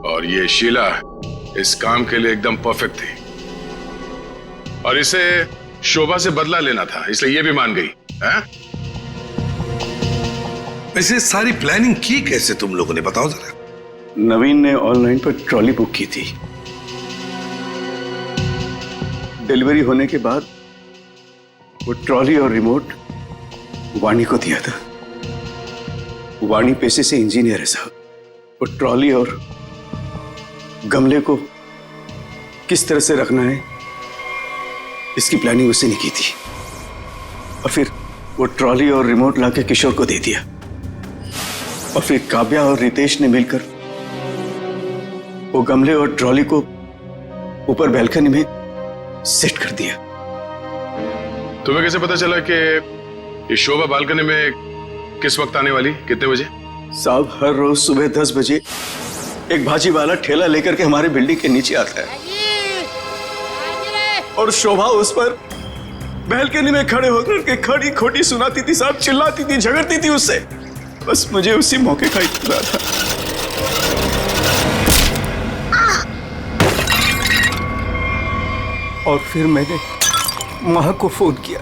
और ये शीला इस काम के लिए एकदम परफेक्ट थी। और इसे शोभा से बदला लेना था, इसलिए ये भी मान गई। है? वैसे सारी प्लानिंग की कैसे तुम लोगों ने, बताओ जरा। नवीन ने ऑनलाइन पर ट्रॉली बुक की थी। डिलीवरी होने के बाद वो ट्रॉली और रिमोट वाणी को दिया था। वाणी पेशे से इंजीनियर है साहब। वो ट्रॉली और गमले को किस तरह से रखना है इसकी प्लानिंग उसने नहीं की थी। और फिर वो ट्रॉली और रिमोट लाके किशोर को दे दिया। और फिर काव्या और रितेश ने मिलकर वो गमले और ट्रॉली को ऊपर बैल्कनी में सेट कर दिया। तुम्हें कैसे पता चला कि ये शोभा बालकनी में किस वक्त आने वाली, कितने बजे? साहब, हर रोज सुबह 10 बजे एक भाजी वाला ठेला लेकर के हमारे बिल्डिंग के नीचे आता है, और शोभा उस पर बैल्कनी में खड़े होकर के खड़ी खोटी सुनाती थी साहब, चिल्लाती थी, झगड़ती थी उससे। बस मुझे उसी मौके का इंतजार था। और फिर मैंने मां को फोन किया।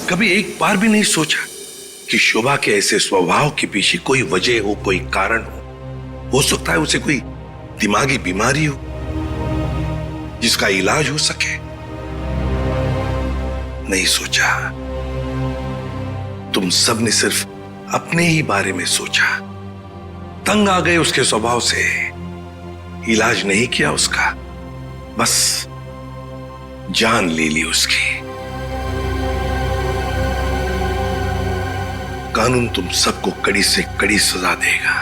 कभी एक बार भी नहीं सोचा कि शोभा के ऐसे स्वभाव के पीछे कोई वजह हो, कोई कारण हो सकता है उसे कोई दिमागी बीमारी हो जिसका इलाज हो सके। नहीं सोचा। तुम सब ने सिर्फ अपने ही बारे में सोचा, तंग आ गए उसके स्वभाव से, इलाज नहीं किया उसका, बस जान ले ली उसकी। कानून तुम सबको कड़ी से कड़ी सजा देगा।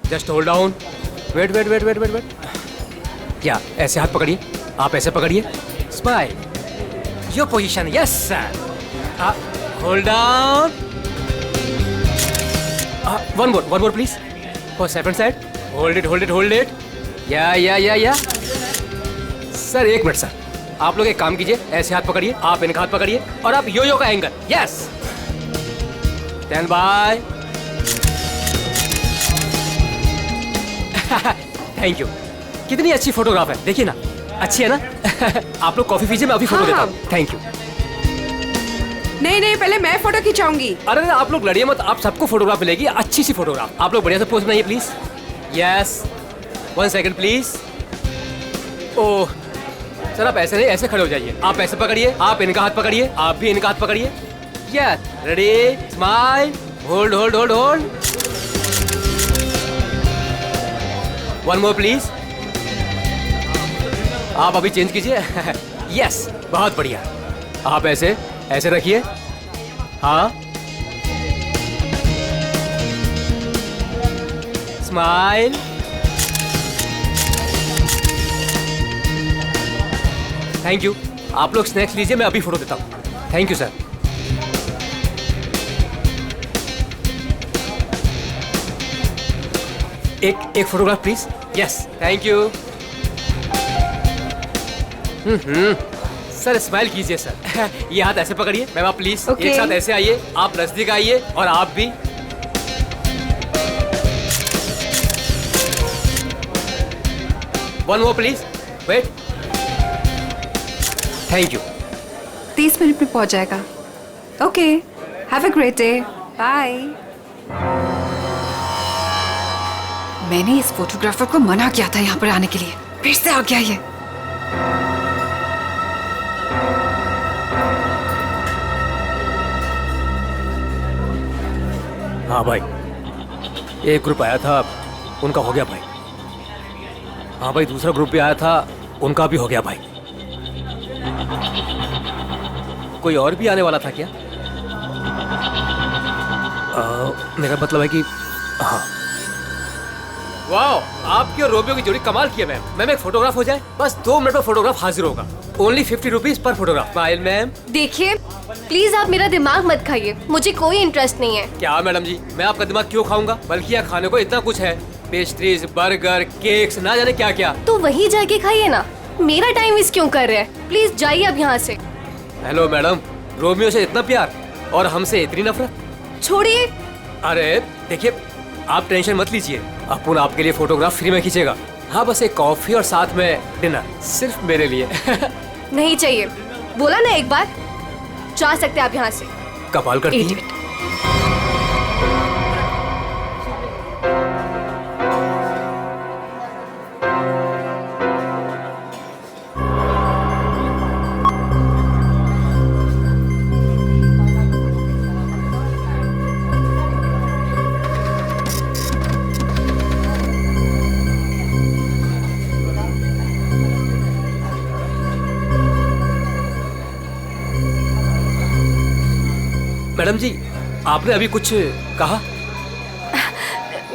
Just hold down, wait wait wait wait wait wait. या ऐसे हाथ पकड़िए, आप ऐसे पकड़िए, smile, your position, yes sir, hold down, one more please, for second side, hold it hold it hold it, या सर एक मिनट सर, आप लोग एक काम कीजिए, ऐसे हाथ पकड़िए, आप इनका हाथ पकड़िए और आप यो का angle, yes, stand by, thank you. कितनी अच्छी फोटोग्राफ है, देखिए ना, अच्छी है ना। आप लोग कॉफी पीजिए, मैं अभी फोटो देता हूँ। Thank you. नहीं, पहले मैं फोटो खिंचाऊंगी। अरे आप लोग लड़िए मत, आप सबको फोटोग्राफ मिलेगी, अच्छी सी फोटोग्राफ। आप लोग बढ़िया से पोज बनाइए please. Yes, 1 second please. Oh sir, आप ऐसे नहीं, ऐसे खड़े हो जाइए, आप ऐसे पकड़िए, आप इनका हाथ पकड़िए, आप भी इनका हाथ पकड़िए। Yes, ready, smile, hold hold hold hold, one more please. आप अभी चेंज कीजिए। यस, बहुत बढ़िया। आप ऐसे ऐसे रखिए, हाँ, स्माइल, थैंक यू। आप लोग स्नैक्स लीजिए, मैं अभी फोटो देता हूँ। Thank you sir. एक photograph please. Yes, thank you. Sir smile कीजिए सर। ये हाथ ऐसे पकड़िए, मैम आप प्लीज एक साथ ऐसे आइए, आप नजदीक आइए और आप भी। One more please, wait, thank you. 30 minute में पहुंच जाएगा। Okay, have a great day, bye. मैंने इस फोटोग्राफर को मना किया था यहाँ पर आने के लिए, फिर से आ गया ये। हाँ भाई, एक ग्रुप आया था, उनका हो गया भाई। हाँ भाई, दूसरा ग्रुप भी आया था, उनका भी हो गया भाई। कोई और भी आने वाला था क्या? मेरा मतलब है कि हाँ। वाह, आपकी और रोमियो की जोड़ी कमाल की है मैम। मैम एक फोटोग्राफ हो जाए, बस 2 मिनट में फोटोग्राफ हाजिर होगा। Only 50 rupees per photograph. Smile ma'am. देखिए प्लीज आप मेरा दिमाग मत खाइए, मुझे कोई इंटरेस्ट नहीं है। क्या मैडम जी, मैं आपका दिमाग क्यों खाऊंगा? बल्कि यहाँ खाने को इतना कुछ है, पेस्ट्रीज, बर्गर, केक्स, ना जाने क्या क्या। तो वहीं जाके खाइए ना, मेरा टाइम वेस्ट क्यों कर रहे हैं? प्लीज जाइए अब यहाँ से। हेलो मैडम, रोमियो से इतना प्यार और हमसे इतनी नफरत? छोड़िए। अरे देखिए, आप टेंशन मत लीजिए, अपुन आपके लिए फोटोग्राफ फ्री में खींचेगा। हाँ, बस एक कॉफी और साथ में डिनर, सिर्फ मेरे लिए। नहीं चाहिए, बोला ना एक बार। जा सकते आप यहाँ से। कमाल करती है। मैडम जी, आपने अभी कुछ कहा?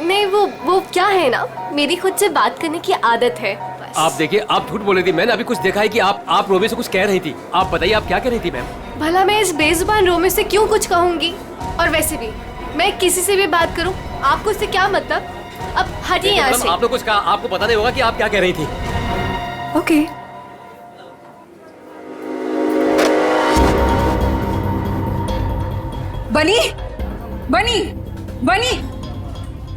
नहीं, वो क्या है ना, मेरी खुद से बात करने की आदत है बस। आप देखिए, आप झूठ बोल रही थी। मैंने अभी कुछ देखा है कि आप रोमियो से कुछ कह रही थी। आप बताइए, आप क्या कह रही थी मैम? भला मैं इस बेजुबान रोमियो से क्यों कुछ कहूंगी? और वैसे भी मैं किसी से भी बात करूं, आपको इससे क्या मतलब? अब हटिए यहाँ से। आपने कुछ कहा, आपको पता नहीं होगा कि आप क्या कह रही थी। ओके। बनी बनी बनी,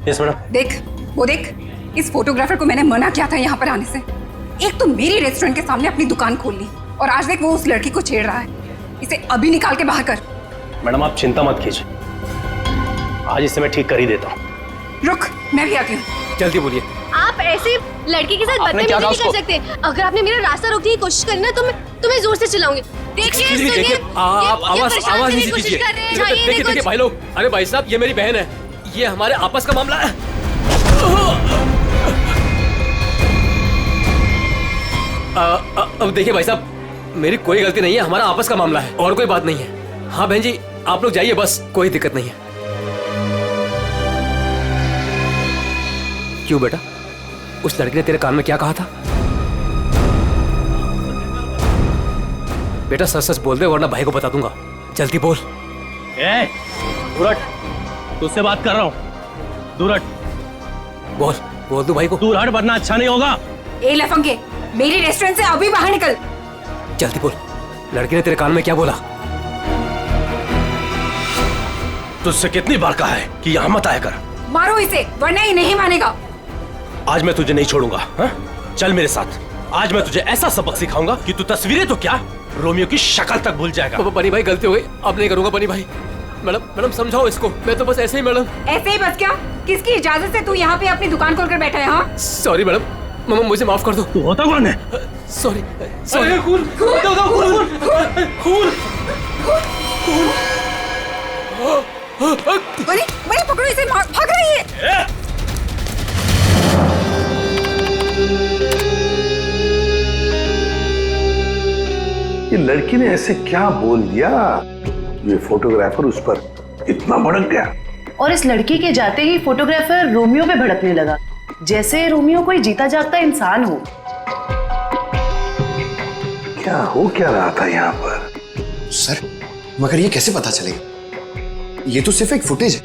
यस मैडम। देख वो देख, इस फोटोग्राफर को मैंने मना किया था यहाँ पर आने से। एक तो मेरी रेस्टोरेंट के सामने अपनी दुकान खोल ली और आज देख वो उस लड़की को छेड़ रहा है। इसे अभी निकाल के बाहर कर। मैडम आप चिंता मत कीजिए, आज इसे मैं ठीक कर ही देता हूँ। रुक, मैं भी आती हूँ। जल्दी बोलिए। आप ऐसे लड़के के साथ आपने क्या बदतमीजी कहा नहीं कर उसको? सकते। अगर आपने मेरा रास्ता रोकने की कोशिश करी ना तो मैं तुम्हें जोर से चिल्लाऊंगी। देखिए सुनिए, आप आवाज नीचे कीजिए। देखिए भाई लोग, अरे भाई साहब ये मेरी बहन है, ये हमारे आपस का मामला है। अब देखिए भाई साहब, मेरी कोई गलती नहीं है, हमारा आपस का मामला है और कोई बात नहीं है। हाँ बहन जी आप लोग जाइए, बस कोई दिक्कत नहीं है। क्यों बेटा, उस लड़की ने तेरे कान में क्या कहा था? बेटा सच सच बोल दे वरना भाई को बता दूंगा। जल्दी बोल। दूर हट, तुझसे बात कर रहा हूँ। दूर हट। बोल दो भाई को। दूर हट वरना अच्छा नहीं होगा। ए लफंगे, मेरी रेस्टोरेंट से अभी बाहर निकल। जल्दी बोल, लड़की ने तेरे कान में क्या बोला? तुझसे कितनी बार कहा है कि यहाँ मत आया कर। मारो इसे वरना ये नहीं मानेगा। आज मैं तुझे नहीं छोड़ूंगा। हा? चल मेरे साथ, आज मैं तुझे ऐसा सबक सिखाऊंगा कि तू तस्वीरें तो क्या रोमियो की शक्ल तक भूल जाएगा। बनी भाई गलती हो गई, अब नहीं करूंगा। बनी भाई, मैडम समझाओ इसको। मैं तो बस ऐसे ही मैडम। ऐसे ही बस क्या? किसकी इजाजत से तू यहाँ पे अपनी दुकान खोलकर बैठा है? हाँ सॉरी मैडम, मामा मुझे माफ कर दो। तू होता कौन है? सॉरी अरे खून बनी बनी पकड़ो इसे, भाग रही है। ये लड़की ने ऐसे क्या बोल दिया, ये फोटोग्राफर उस पर इतना भड़क गया। और इस लड़की के जाते ही फोटोग्राफर रोमियो पे भड़कने लगा, जैसे रोमियो कोई जीता जागता इंसान हो। क्या हो क्या रहा था यहाँ पर? सर मगर ये कैसे पता चलेगा? ये तो सिर्फ एक फुटेज है,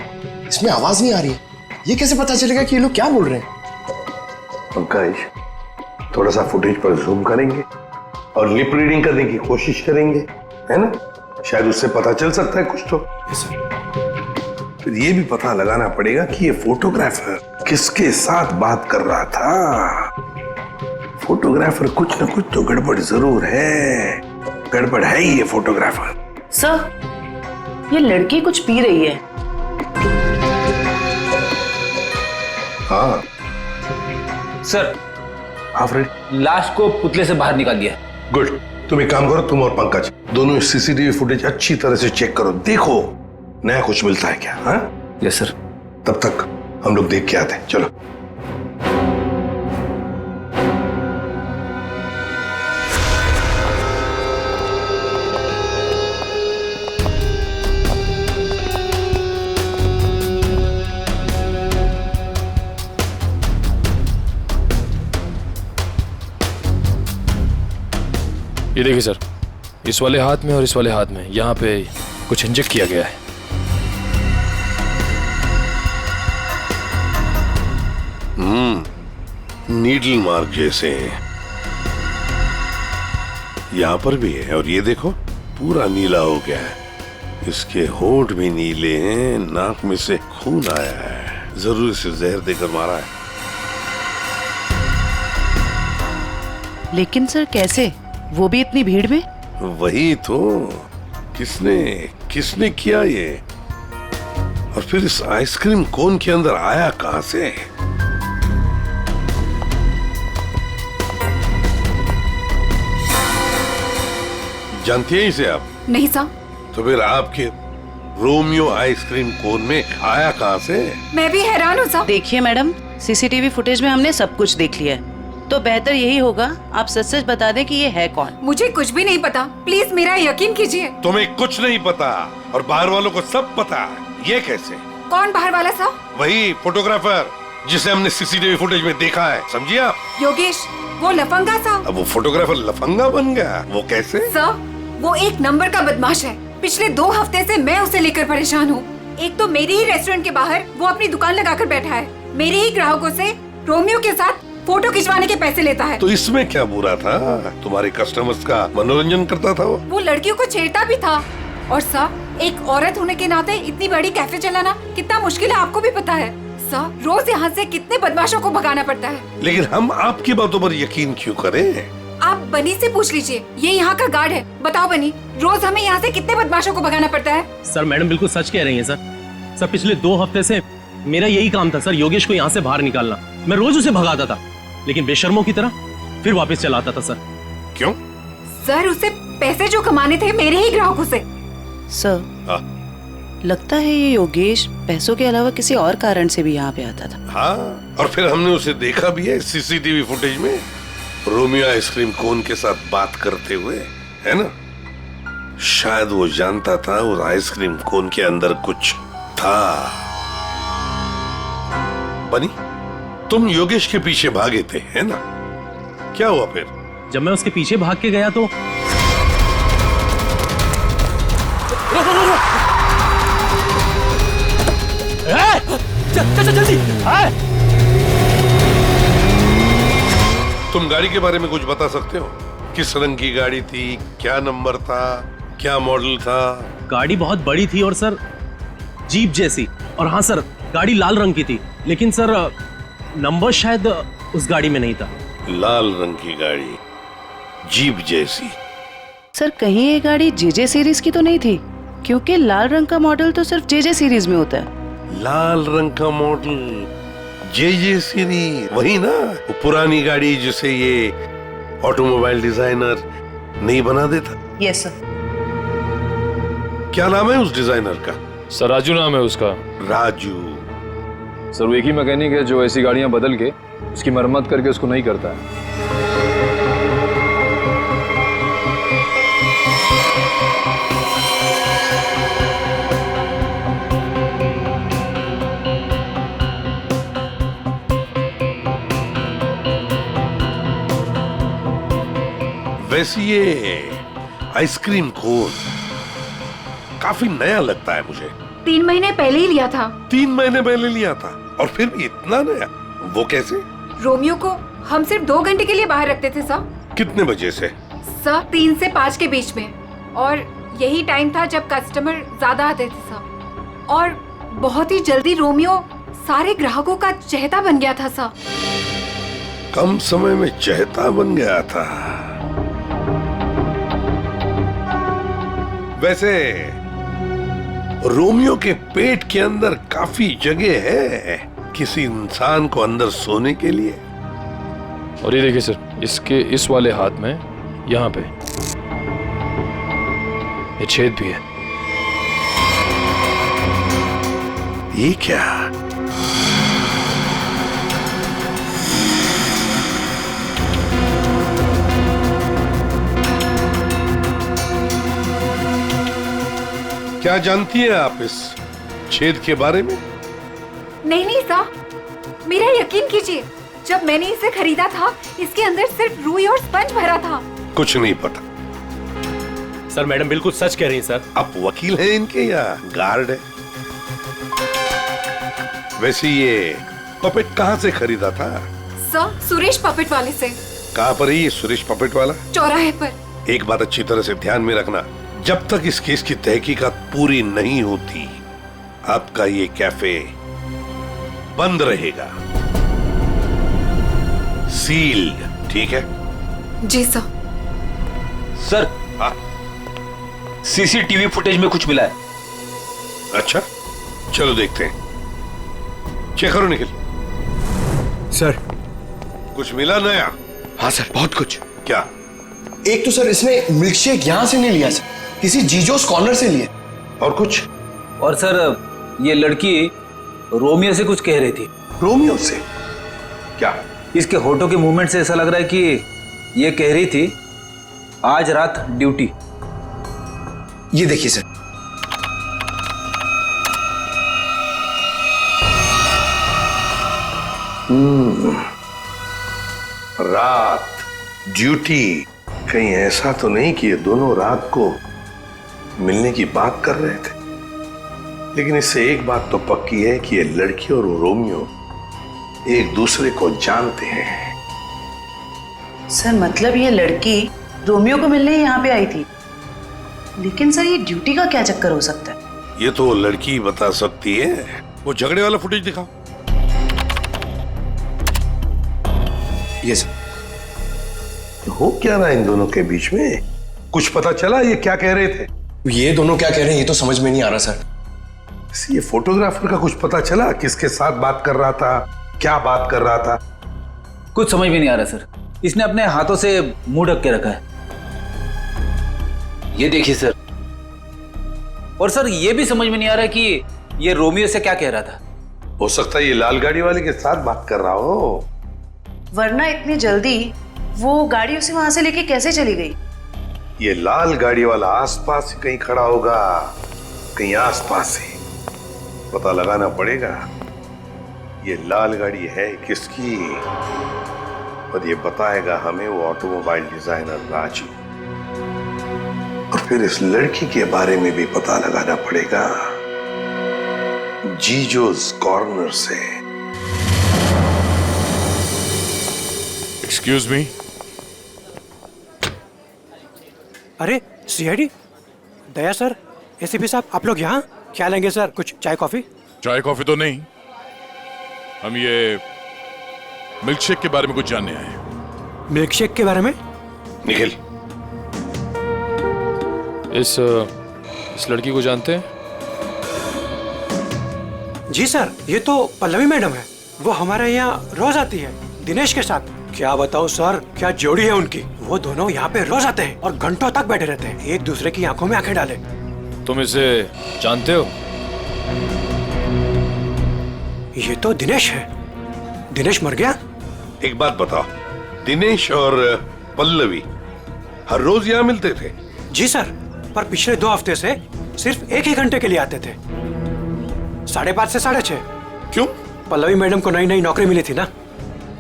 इसमें आवाज नहीं आ रही है। ये कैसे पता चलेगा कि ये लोग क्या बोल रहे हैं? पंकज, थोड़ा सा फुटेज पर जूम करेंगे और लिप रीडिंग करने की कोशिश करेंगे, है ना? शायद उससे पता चल सकता है कुछ तो। फिर ये भी पता लगाना पड़ेगा कि ये फोटोग्राफर किसके साथ बात कर रहा था। फोटोग्राफर कुछ ना कुछ तो गड़बड़ जरूर है। गड़बड़ है ही ये फोटोग्राफर। सर, ये लड़की कुछ पी रही है। हाँ सर, आफरीन, लाश को पुतले से बाहर निकाल दिया। गुड। तुम एक काम करो, तुम और पंकज दोनों सीसीटीवी फुटेज अच्छी तरह से चेक करो, देखो नया कुछ मिलता है क्या। हाँ यस सर। तब तक हम लोग देख के आते हैं, चलो। ये देखिए सर, इस वाले हाथ में और इस वाले हाथ में यहाँ पे कुछ इंजेक्ट किया गया है। नीडल मार्क जैसे हैं। यहाँ पर भी है और ये देखो पूरा नीला हो गया है। इसके होंठ भी नीले हैं, नाक में से खून आया है। जरूर इसे जहर देकर मारा है। लेकिन सर कैसे, वो भी इतनी भीड़ में? वही तो, किसने किसने किया ये? और फिर इस आइसक्रीम कोन के अंदर आया कहां से? जानती है इसे आप? नहीं सर। तो फिर आपके रोमियो आइसक्रीम कोन में आया कहां से? मैं भी हैरान हूँ सर। देखिए मैडम, सीसीटीवी फुटेज में हमने सब कुछ देख लिया है, तो बेहतर यही होगा आप सच सच बता दें कि ये है कौन। मुझे कुछ भी नहीं पता, प्लीज मेरा यकीन कीजिए। तुम्हें कुछ नहीं पता और बाहर वालों को सब पता। ये कैसे? कौन बाहर वाला सर? वही फोटोग्राफर जिसे हमने सीसीटीवी फुटेज में देखा है, समझिए आप? योगेश, वो लफंगा सा। अब वो फोटोग्राफर लफंगा बन गया, वो कैसे? सर, वो एक नंबर का बदमाश है। पिछले 2 हफ्ते से मैं उसे लेकर परेशान हूँ। एक तो मेरे ही रेस्टोरेंट के बाहर वो अपनी दुकान लगाकर बैठा है, मेरे ही ग्राहकों से रोमियो के साथ फोटो खिंचवाने के पैसे लेता है। तो इसमें क्या बुरा था? तुम्हारे कस्टमर्स का मनोरंजन करता था वो लड़कियों को छेड़ता भी था। और सर, एक औरत होने के नाते इतनी बड़ी कैफे चलाना कितना मुश्किल है आपको भी पता है। सर, रोज यहाँ से कितने बदमाशों को भगाना पड़ता है। लेकिन हम आपकी बातों पर यकीन क्यों करें? आप बनी से पूछ लीजिए, ये यहाँ का गार्ड है। बताओ बनी, रोज हमें यहाँ से कितने बदमाशों को भगाना पड़ता है? सर मैडम बिल्कुल सच कह रही हैं सर। पिछले 2 हफ्ते से मेरा यही काम था सर, योगेश को यहाँ से बाहर निकालना। मैं रोज उसे भगाता था, लेकिन बेशर्मों की तरह फिर वापस चलाता था सर। क्यों? सर, उसे पैसे जो कमाने थे मेरे ही ग्राहकों से। सर, लगता है ये योगेश पैसों के अलावा किसी और कारण से भी यहाँ पे आता था। हाँ, और फिर हमने उसे देखा भी है सीसीटीवी फुटेज में, रोमियो आइसक्रीम कोन के साथ बात करते हुए, है ना? शायद वो जानता था उस आइसक्रीम कोन के अंदर कुछ था। बनी, तुम योगेश के पीछे भागे थे, है ना? क्या हुआ फिर? जब मैं उसके पीछे भाग के गया तो जल्दी। तुम गाड़ी के बारे में कुछ बता सकते हो? किस रंग की गाड़ी थी, क्या नंबर था, क्या मॉडल था? गाड़ी बहुत बड़ी थी और सर जीप जैसी। और हाँ सर, गाड़ी लाल रंग की थी, लेकिन सर नंबर शायद उस गाड़ी में नहीं था। लाल रंग की गाड़ी, जीप जैसी। सर, कहीं ये गाड़ी जेजे सीरीज की तो नहीं थी? क्योंकि लाल रंग का मॉडल तो सिर्फ जेजे सीरीज में होता है। लाल रंग का मॉडल, जेजे सीरीज, वही ना? वो पुरानी गाड़ी जिसे ये ऑटोमोबाइल डिजाइनर नहीं बना देता। Yes sir. क्या नाम है उस डिजाइनर का? सर राजू नाम है उसका। राजू? सर वो एक ही मैकेनिक है जो ऐसी गाड़ियां बदल के उसकी मरम्मत करके उसको नहीं करता है। वैसे ये आइसक्रीम कोन काफी नया लगता है मुझे। 3 महीने पहले ही लिया था। 3 महीने पहले लिया था और फिर भी इतना नया? वो कैसे? रोमियो को हम सिर्फ 2 घंटे के लिए बाहर रखते थे सर। कितने बजे से? सर 3 से 5 के बीच में, और यही टाइम था जब कस्टमर ज्यादा आते थे सर। और बहुत ही जल्दी रोमियो सारे ग्राहकों का चहेता बन गया था सर। कम समय में चहेता बन गया था। वैसे रोमियो के पेट के अंदर काफी जगह है किसी इंसान को अंदर सोने के लिए। और ये देखिए सर, इसके इस वाले हाथ में यहाँ पे ये छेद भी है। ये क्या? क्या जानती है आप इस छेद के बारे में? नहीं सर, मेरा यकीन कीजिए, जब मैंने इसे खरीदा था इसके अंदर सिर्फ रुई और स्पंज भरा था। कुछ नहीं पता। सर मैडम बिल्कुल सच कह रही हैं सर। आप वकील हैं इनके या गार्ड है? वैसे ये पपेट कहाँ से खरीदा था? सर, सुरेश पपेट वाले से। कहाँ पर है ये सुरेश पपेट वाला? चौराहे पर। एक बात अच्छी तरह से ध्यान में रखना, जब तक इस केस की तहकीकात पूरी नहीं होती आपका ये कैफे बंद रहेगा, सील्ड, ठीक है? जी सर। सर, सीसीटीवी फुटेज में कुछ मिला है। अच्छा, चलो देखते हैं। चेक करो निखिल। सर, कुछ मिला नया? हाँ सर, बहुत कुछ। क्या? एक तो सर इसने मिल्क शेक यहां से नहीं लिया सर, किसी जीजोस कॉर्नर से लिए। और कुछ? और सर ये लड़की रोमियो से कुछ कह रही थी। रोमियो से? क्या? इसके होठों के मूवमेंट से ऐसा लग रहा है कि ये कह रही थी आज रात ड्यूटी। ये देखिए सर। रात ड्यूटी कहीं ऐसा तो नहीं कि ये दोनों रात को मिलने की बात कर रहे थे? लेकिन इससे एक बात तो पक्की है कि ये लड़की और रोमियो एक दूसरे को जानते हैं। सर मतलब ये लड़की रोमियो को मिलने यहाँ पे आई थी, लेकिन सर ये ड्यूटी का क्या चक्कर हो सकता है? ये तो लड़की बता सकती है। वो झगड़े वाला फुटेज दिखाओ। ये सर। हो क्या रहा है इन दोनों के बीच में? कुछ पता चला ये क्या कह रहे थे? ये दोनों क्या कह रहे हैं ये तो समझ में नहीं आ रहा सर। ये फोटोग्राफर का कुछ पता चला? किसके साथ बात कर रहा था, क्या बात कर रहा था? कुछ समझ में नहीं आ रहा सर। इसने अपने हाथों से मुंह ढक के रखा है। ये देखिए सर। और सर ये भी समझ में नहीं आ रहा कि ये रोमियो से क्या कह रहा था। हो सकता है ये लाल गाड़ी वाले के साथ बात कर रहा हो। वरना इतनी जल्दी वो गाड़ी उसे वहां से लेके कैसे चली गई? ये लाल गाड़ी वाला आसपास ही कहीं खड़ा होगा, कहीं आसपास ही। पता लगाना पड़ेगा ये लाल गाड़ी है किसकी, और ये बताएगा हमें वो ऑटोमोबाइल डिजाइनर राजू। और फिर इस लड़की के बारे में भी पता लगाना पड़ेगा जीजोस कॉर्नर से। Excuse me. अरे सीआईडी दया सर, एसीपी साहब, आप लोग यहाँ क्या लेंगे सर? कुछ चाय कॉफी? चाय कॉफी तो नहीं, हम ये मिल्कशेक के बारे में कुछ जानने आए हैं। मिल्कशेक के बारे में? निखिल, इस लड़की को जानते हैं? जी सर, ये तो पल्लवी मैडम है। वो हमारे यहाँ रोज आती है दिनेश के साथ। क्या बताऊँ सर, क्या जोड़ी है उनकी। वो दोनों यहाँ पे रोज आते हैं और घंटों तक बैठे रहते हैं, एक दूसरे की आंखों में आंखें डाले। तुम इसे जानते हो? ये तो दिनेश है। दिनेश मर गया? एक बात बताओ, दिनेश और पल्लवी हर रोज यहाँ मिलते थे? जी सर, पर पिछले 2 हफ्ते से सिर्फ 1 ही घंटे के लिए आते थे, 5:30 से 6:30। क्यों? पल्लवी मैडम को नई नई नौकरी मिली थी ना,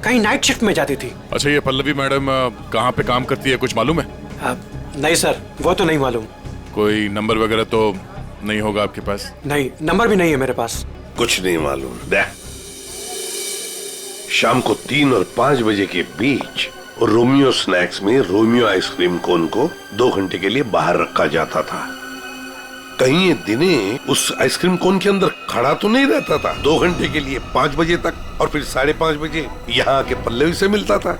कहीं नाइट शिफ्ट में जाती थी। अच्छा, ये पल्लवी मैडम कहाँ पे काम करती है, कुछ मालूम है? नहीं सर, वो तो नहीं मालूम। कोई नंबर वगैरह तो नहीं होगा आपके पास? नहीं, नंबर भी नहीं है मेरे पास। कुछ नहीं मालूम। शाम को 3 और 5 बजे के बीच रोमियो स्नैक्स में रोमियो आइसक्रीम कोन को 2 घंटे के लिए बाहर रखा जाता था। कहीं ये दिनेश उस आइसक्रीम कोन के अंदर खड़ा तो नहीं रहता था 2 घंटे के लिए 5 बजे तक, और फिर 5:30 बजे यहाँ आके पल्लवी से मिलता था।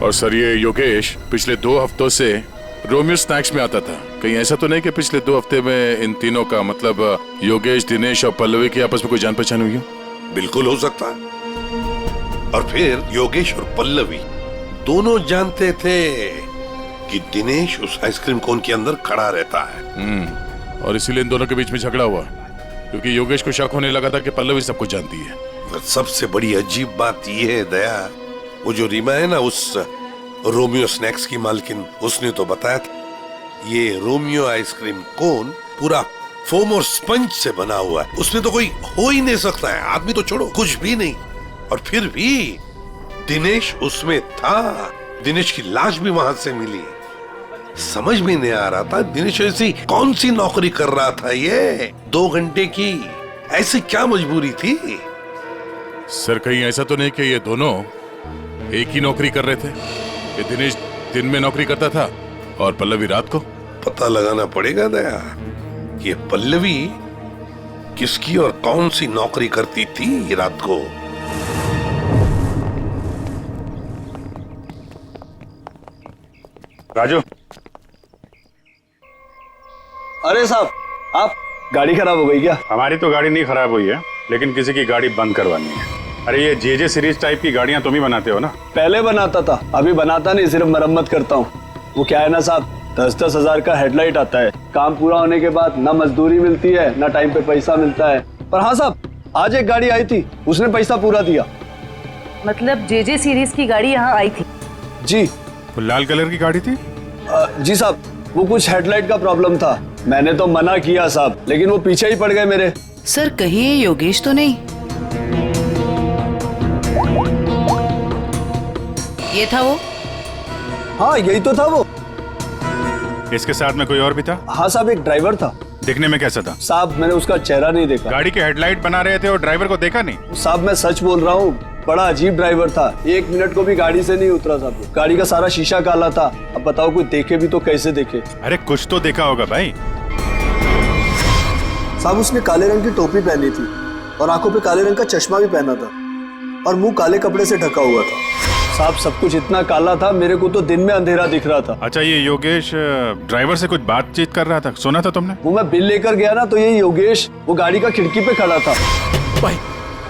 और सर, ये योगेश पिछले 2 हफ्तों से रोमियो स्नैक्स में आता था। कहीं ऐसा तो नहीं कि पिछले 2 हफ्ते में इन तीनों का मतलब योगेश, दिनेश और पल्लवी की आपस में कोई जान पहचान हुई हो? बिल्कुल हो सकता है। और फिर योगेश और पल्लवी दोनों जानते थे कि दिनेश उस आइसक्रीम कोन के अंदर खड़ा रहता है। और इसीलिए इन दोनों के बीच में झगड़ा हुआ, क्योंकि योगेश को शक होने लगा था कि पल्लवी सब कुछ जानती है। सबसे बड़ी अजीब बात यह है दया, वो जो रीमा है ना, उस रोमियो स्नैक्स की मालकिन, उसने तो बताया था ये रोमियो आइसक्रीम कोन पूरा फोम और स्पंज से बना हुआ है, उसमें तो कोई हो ही नहीं सकता है, आदमी तो छोड़ो कुछ भी नहीं। और फिर भी दिनेश उसमें था, दिनेश की लाश भी वहां से मिली। समझ में नहीं आ रहा था दिनेश ऐसी कौन सी नौकरी कर रहा था, ये 2 घंटे की ऐसी क्या मजबूरी थी? सर, कहीं ऐसा तो नहीं कि ये दोनों एक ही नौकरी कर रहे थे? ये दिनेश दिन में नौकरी करता था और पल्लवी रात को? पता लगाना पड़ेगा दया, ये पल्लवी किसकी और कौन सी नौकरी करती थी रात को। राजू। अरे साहब, आप गाड़ी खराब हो गई क्या? हमारी तो गाड़ी नहीं खराब हुई है, लेकिन किसी की गाड़ी बंद करवानी है। अरे ये जे सीरीज टाइप की गाड़ियां तुम ही बनाते हो ना? पहले बनाता था, अभी बनाता नहीं, सिर्फ मरम्मत करता हूँ। वो क्या है ना साहब, 10-10 हजार का हेडलाइट आता है, काम पूरा होने के बाद ना मजदूरी मिलती है ना टाइम पे पैसा मिलता है। पर हाँ साहब, आज एक गाड़ी आई थी, उसने पैसा पूरा दिया। मतलब जे सीरीज की गाड़ी यहाँ आई थी? जी। वो लाल कलर की गाड़ी थी? जी साहब, वो कुछ हेडलाइट का प्रॉब्लम था, मैंने तो मना किया साहब, लेकिन वो पीछे ही पड़ गए मेरे। सर, कहीं ये योगेश तो नहीं? ये था वो? हाँ, यही तो था वो। इसके साथ में कोई और भी था? हाँ साहब, एक ड्राइवर था। दिखने में कैसा था? साहब मैंने उसका चेहरा नहीं देखा। गाड़ी के हेडलाइट बना रहे थे और ड्राइवर को देखा नहीं? साहब मैं सच बोल रहा हूँ, बड़ा अजीब ड्राइवर था। 1 मिनट को भी गाड़ी से नहीं उतरा साहब। गाड़ी का सारा शीशा काला था। अब बताओ कोई देखे भी तो कैसे देखे? अरे कुछ तो देखा होगा भाई। साहब उसने काले रंग की टोपी पहनी थी और आंखों पे काले रंग का चश्मा भी पहना था और मुंह काले कपड़े से ढका हुआ था। साहब सब कुछ इतना काला था, मेरे को तो दिन में अंधेरा दिख रहा था। अच्छा, ये योगेश ड्राइवर से कुछ बातचीत कर रहा था, सुना था तुमने? वो मैं बिल लेकर गया ना, तो ये योगेश वो गाड़ी का खिड़की पे खड़ा था। भाई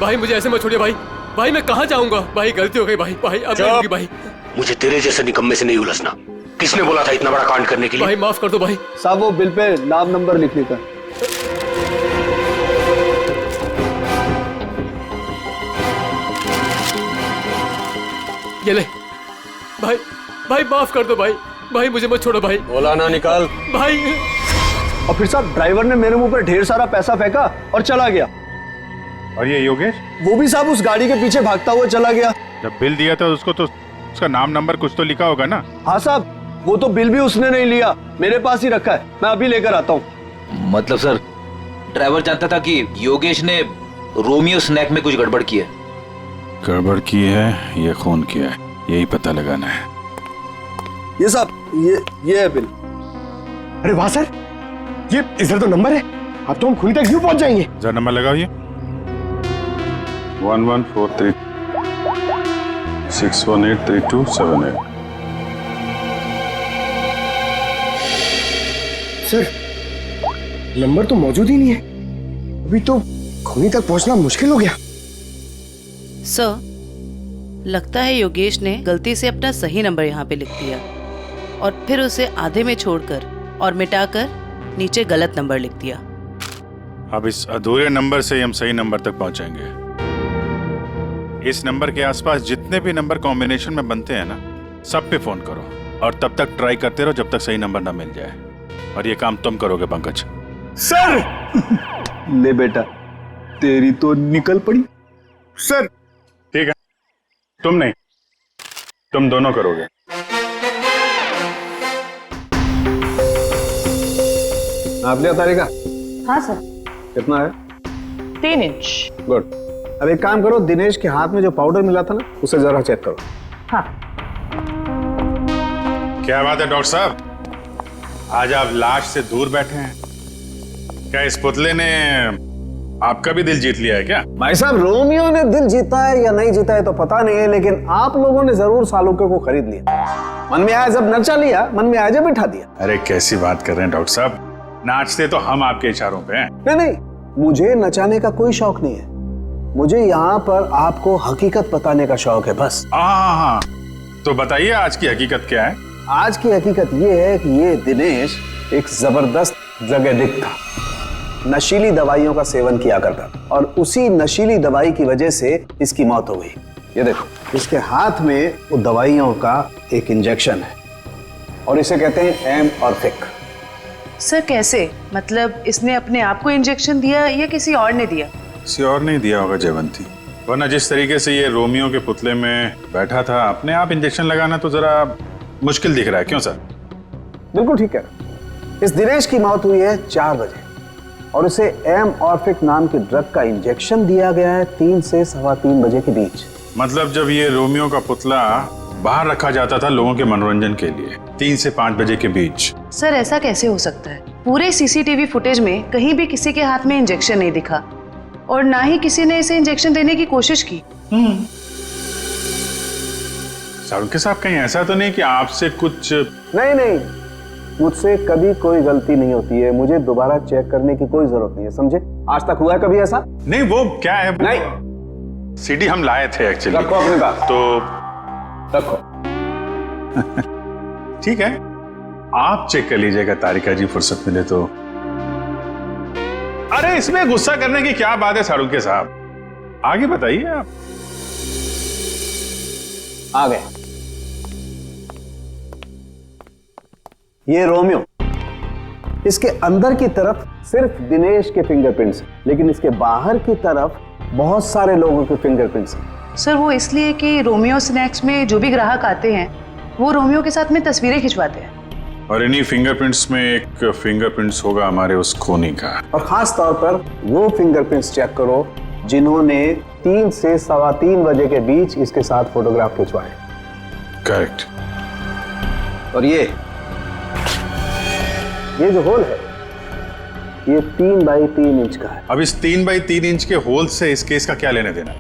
भाई मुझे ऐसे मत छोड़िए भाई। भाई मैं कहाँ जाऊंगा? भाई गलती हो गई भाई। भाई अब नहीं होगी भाई। मुझे तेरे जैसे निकम्मे से नहीं उलझना। किसने बोला था इतना बड़ा कांड करने के लिए? भाई माफ कर दो भाई। साहब वो बिल पे नाम नंबर लिखने का। ये ले भाई। भाई माफ कर दो भाई। भाई मुझे मत छोड़ो भाई। बोला ना निकाल भाई। और फिर साहब ड्राइवर ने मेरे मुंह पर ढेर सारा पैसा फेंका और चला गया। और ये योगेश? वो भी साहब उस गाड़ी के पीछे भागता हुआ चला गया। जब बिल दिया था उसको तो उसका नाम नंबर कुछ तो लिखा होगा ना? हाँ साहब, वो तो बिल भी उसने नहीं लिया, मेरे पास ही रखा है। मैं अभी लेकर आता हूँ। मतलब सर, ड्राइवर जानता था कि योगेश ने रोमियो स्नैक में कुछ गड़बड़ की है। गड़बड़ की है या खून किया है, यही पता लगाना है। ये साहब ये है बिल। अरे वाह सर, ये इधर तो नंबर है। अब तो हम खुली तक यूं पहुंच जाएंगे। जरा नंबर लगाओ ये 1143 6183278। सर नंबर तो मौजूद ही नहीं है। अभी तो खूनी तक पहुंचना मुश्किल हो गया। सर, लगता है योगेश ने गलती से अपना सही नंबर यहाँ पे लिख दिया और फिर उसे आधे में छोड़कर और मिटाकर नीचे गलत नंबर लिख दिया। अब इस अधूरे नंबर से हम सही नंबर तक पहुंचेंगे। इस नंबर के आसपास जितने भी नंबर कॉम्बिनेशन में बनते हैं ना, सब पे फोन करो और तब तक ट्राई करते रहो जब तक सही नंबर ना मिल जाए। और ये काम तुम करोगे पंकज। सर ले बेटा, तेरी तो निकल पड़ी। सर ठीक है, तुम नहीं, तुम दोनों करोगे। आप लिया तारीखा? हाँ सर। कितना है? 3 इंच। गुड। अब एक काम करो, दिनेश के हाथ में जो पाउडर मिला था ना, उसे जरा चेक करो। हाँ। क्या बात है डॉक्टर साहब, आज आप लाश से दूर बैठे हैं। क्या इस पुतले ने आपका भी दिल जीत लिया है क्या? भाई साहब, रोमियो ने दिल जीता है या नहीं जीता है तो पता नहीं है, लेकिन आप लोगों ने जरूर सालुके को खरीद लिया। मन में आया जब नचा लिया, मन में आया जब बिठा दिया। अरे कैसी बात कर रहे हैं डॉक्टर साहब, नाचते तो हम आपके इशारों पे हैं। नहीं, मुझे नचाने का कोई शौक नहीं है। मुझे यहाँ पर आपको हकीकत बताने का शौक है बस। हाँ, तो बताइए आज की हकीकत क्या है? आज की हकीकत ये है कि ये दिनेश एक जबरदस्त ड्रग एडिक्ट था। नशीली दवाइयों का सेवन किया करता और उसी नशीली दवाई की वजह से इसकी मौत हो गई। ये देखो, इसके हाथ में वो दवाइयों का एक इंजेक्शन है और इसे कहते हैं एम ऑर्फिक। सर कैसे? मतलब इसने अपने आप को इंजेक्शन दिया या किसी और ने दिया? किसी और नहीं दिया होगा जयवंती, वरना जिस तरीके से ये रोमियो के पुतले में बैठा था, अपने आप इंजेक्शन लगाना तो जरा मुश्किल दिख रहा है। क्यों सर? बिल्कुल ठीक है। इस दिनेश की मौत हुई है 4 बजे और उसे एम ऑर्फिक नाम के ड्रग का इंजेक्शन दिया गया है 3 से 3:15 बजे के बीच। मतलब जब ये रोमियो का पुतला बाहर रखा जाता था लोगों के मनोरंजन के लिए, 3 से 5 बजे के बीच। सर ऐसा कैसे हो सकता है? पूरे सीसीटीवी फुटेज में कहीं भी किसी के हाथ में इंजेक्शन नहीं दिखा और ना ही किसी ने इसे इंजेक्शन देने की कोशिश की। सारुके साहब, कहीं ऐसा तो नहीं कि आपसे कुछ? नहीं, मुझसे कभी कोई गलती नहीं होती है। मुझे दोबारा चेक करने की कोई जरूरत नहीं है, समझे? आज तक हुआ है कभी ऐसा? नहीं, वो क्या है? नहीं, सीडी हम लाए थे एक्चुअली। रखो अपने पास। तो रखो। ठीक है, आप चेक कर लीजिएगा तारिका जी, फुर्सत मिले तो। अरे इसमें गुस्सा करने की क्या बात है सारुके साहब, आगे बताइए आप। आ गए। ये रोमियो, इसके अंदर की तरफ सिर्फ दिनेश के फिंगरप्रिंट्स हैं, लेकिन इसके बाहर की तरफ बहुत सारे लोगों के फिंगरप्रिंट्स हैं। सर वो इसलिए कि रोमियो स्नैक्स में जो भी ग्राहक आते हैं वो रोमियो के साथ में तस्वीरें खिंचवाते हैं। और इन्हीं फिंगरप्रिंट्स में एक फिंगरप्रिंट्स होगा हमारे उस खूनी का। और खास तौर पर वो फिंगरप्रिंट्स चेक करो जिन्होंने 3 से 3:15 बजे के बीच इसके साथ फोटोग्राफ खिंचवाए। करेक्ट। और ये जो होल है ये 3 बाई 3 इंच का है। अब इस 3 बाई 3 इंच के होल से इस केस का क्या लेने देना?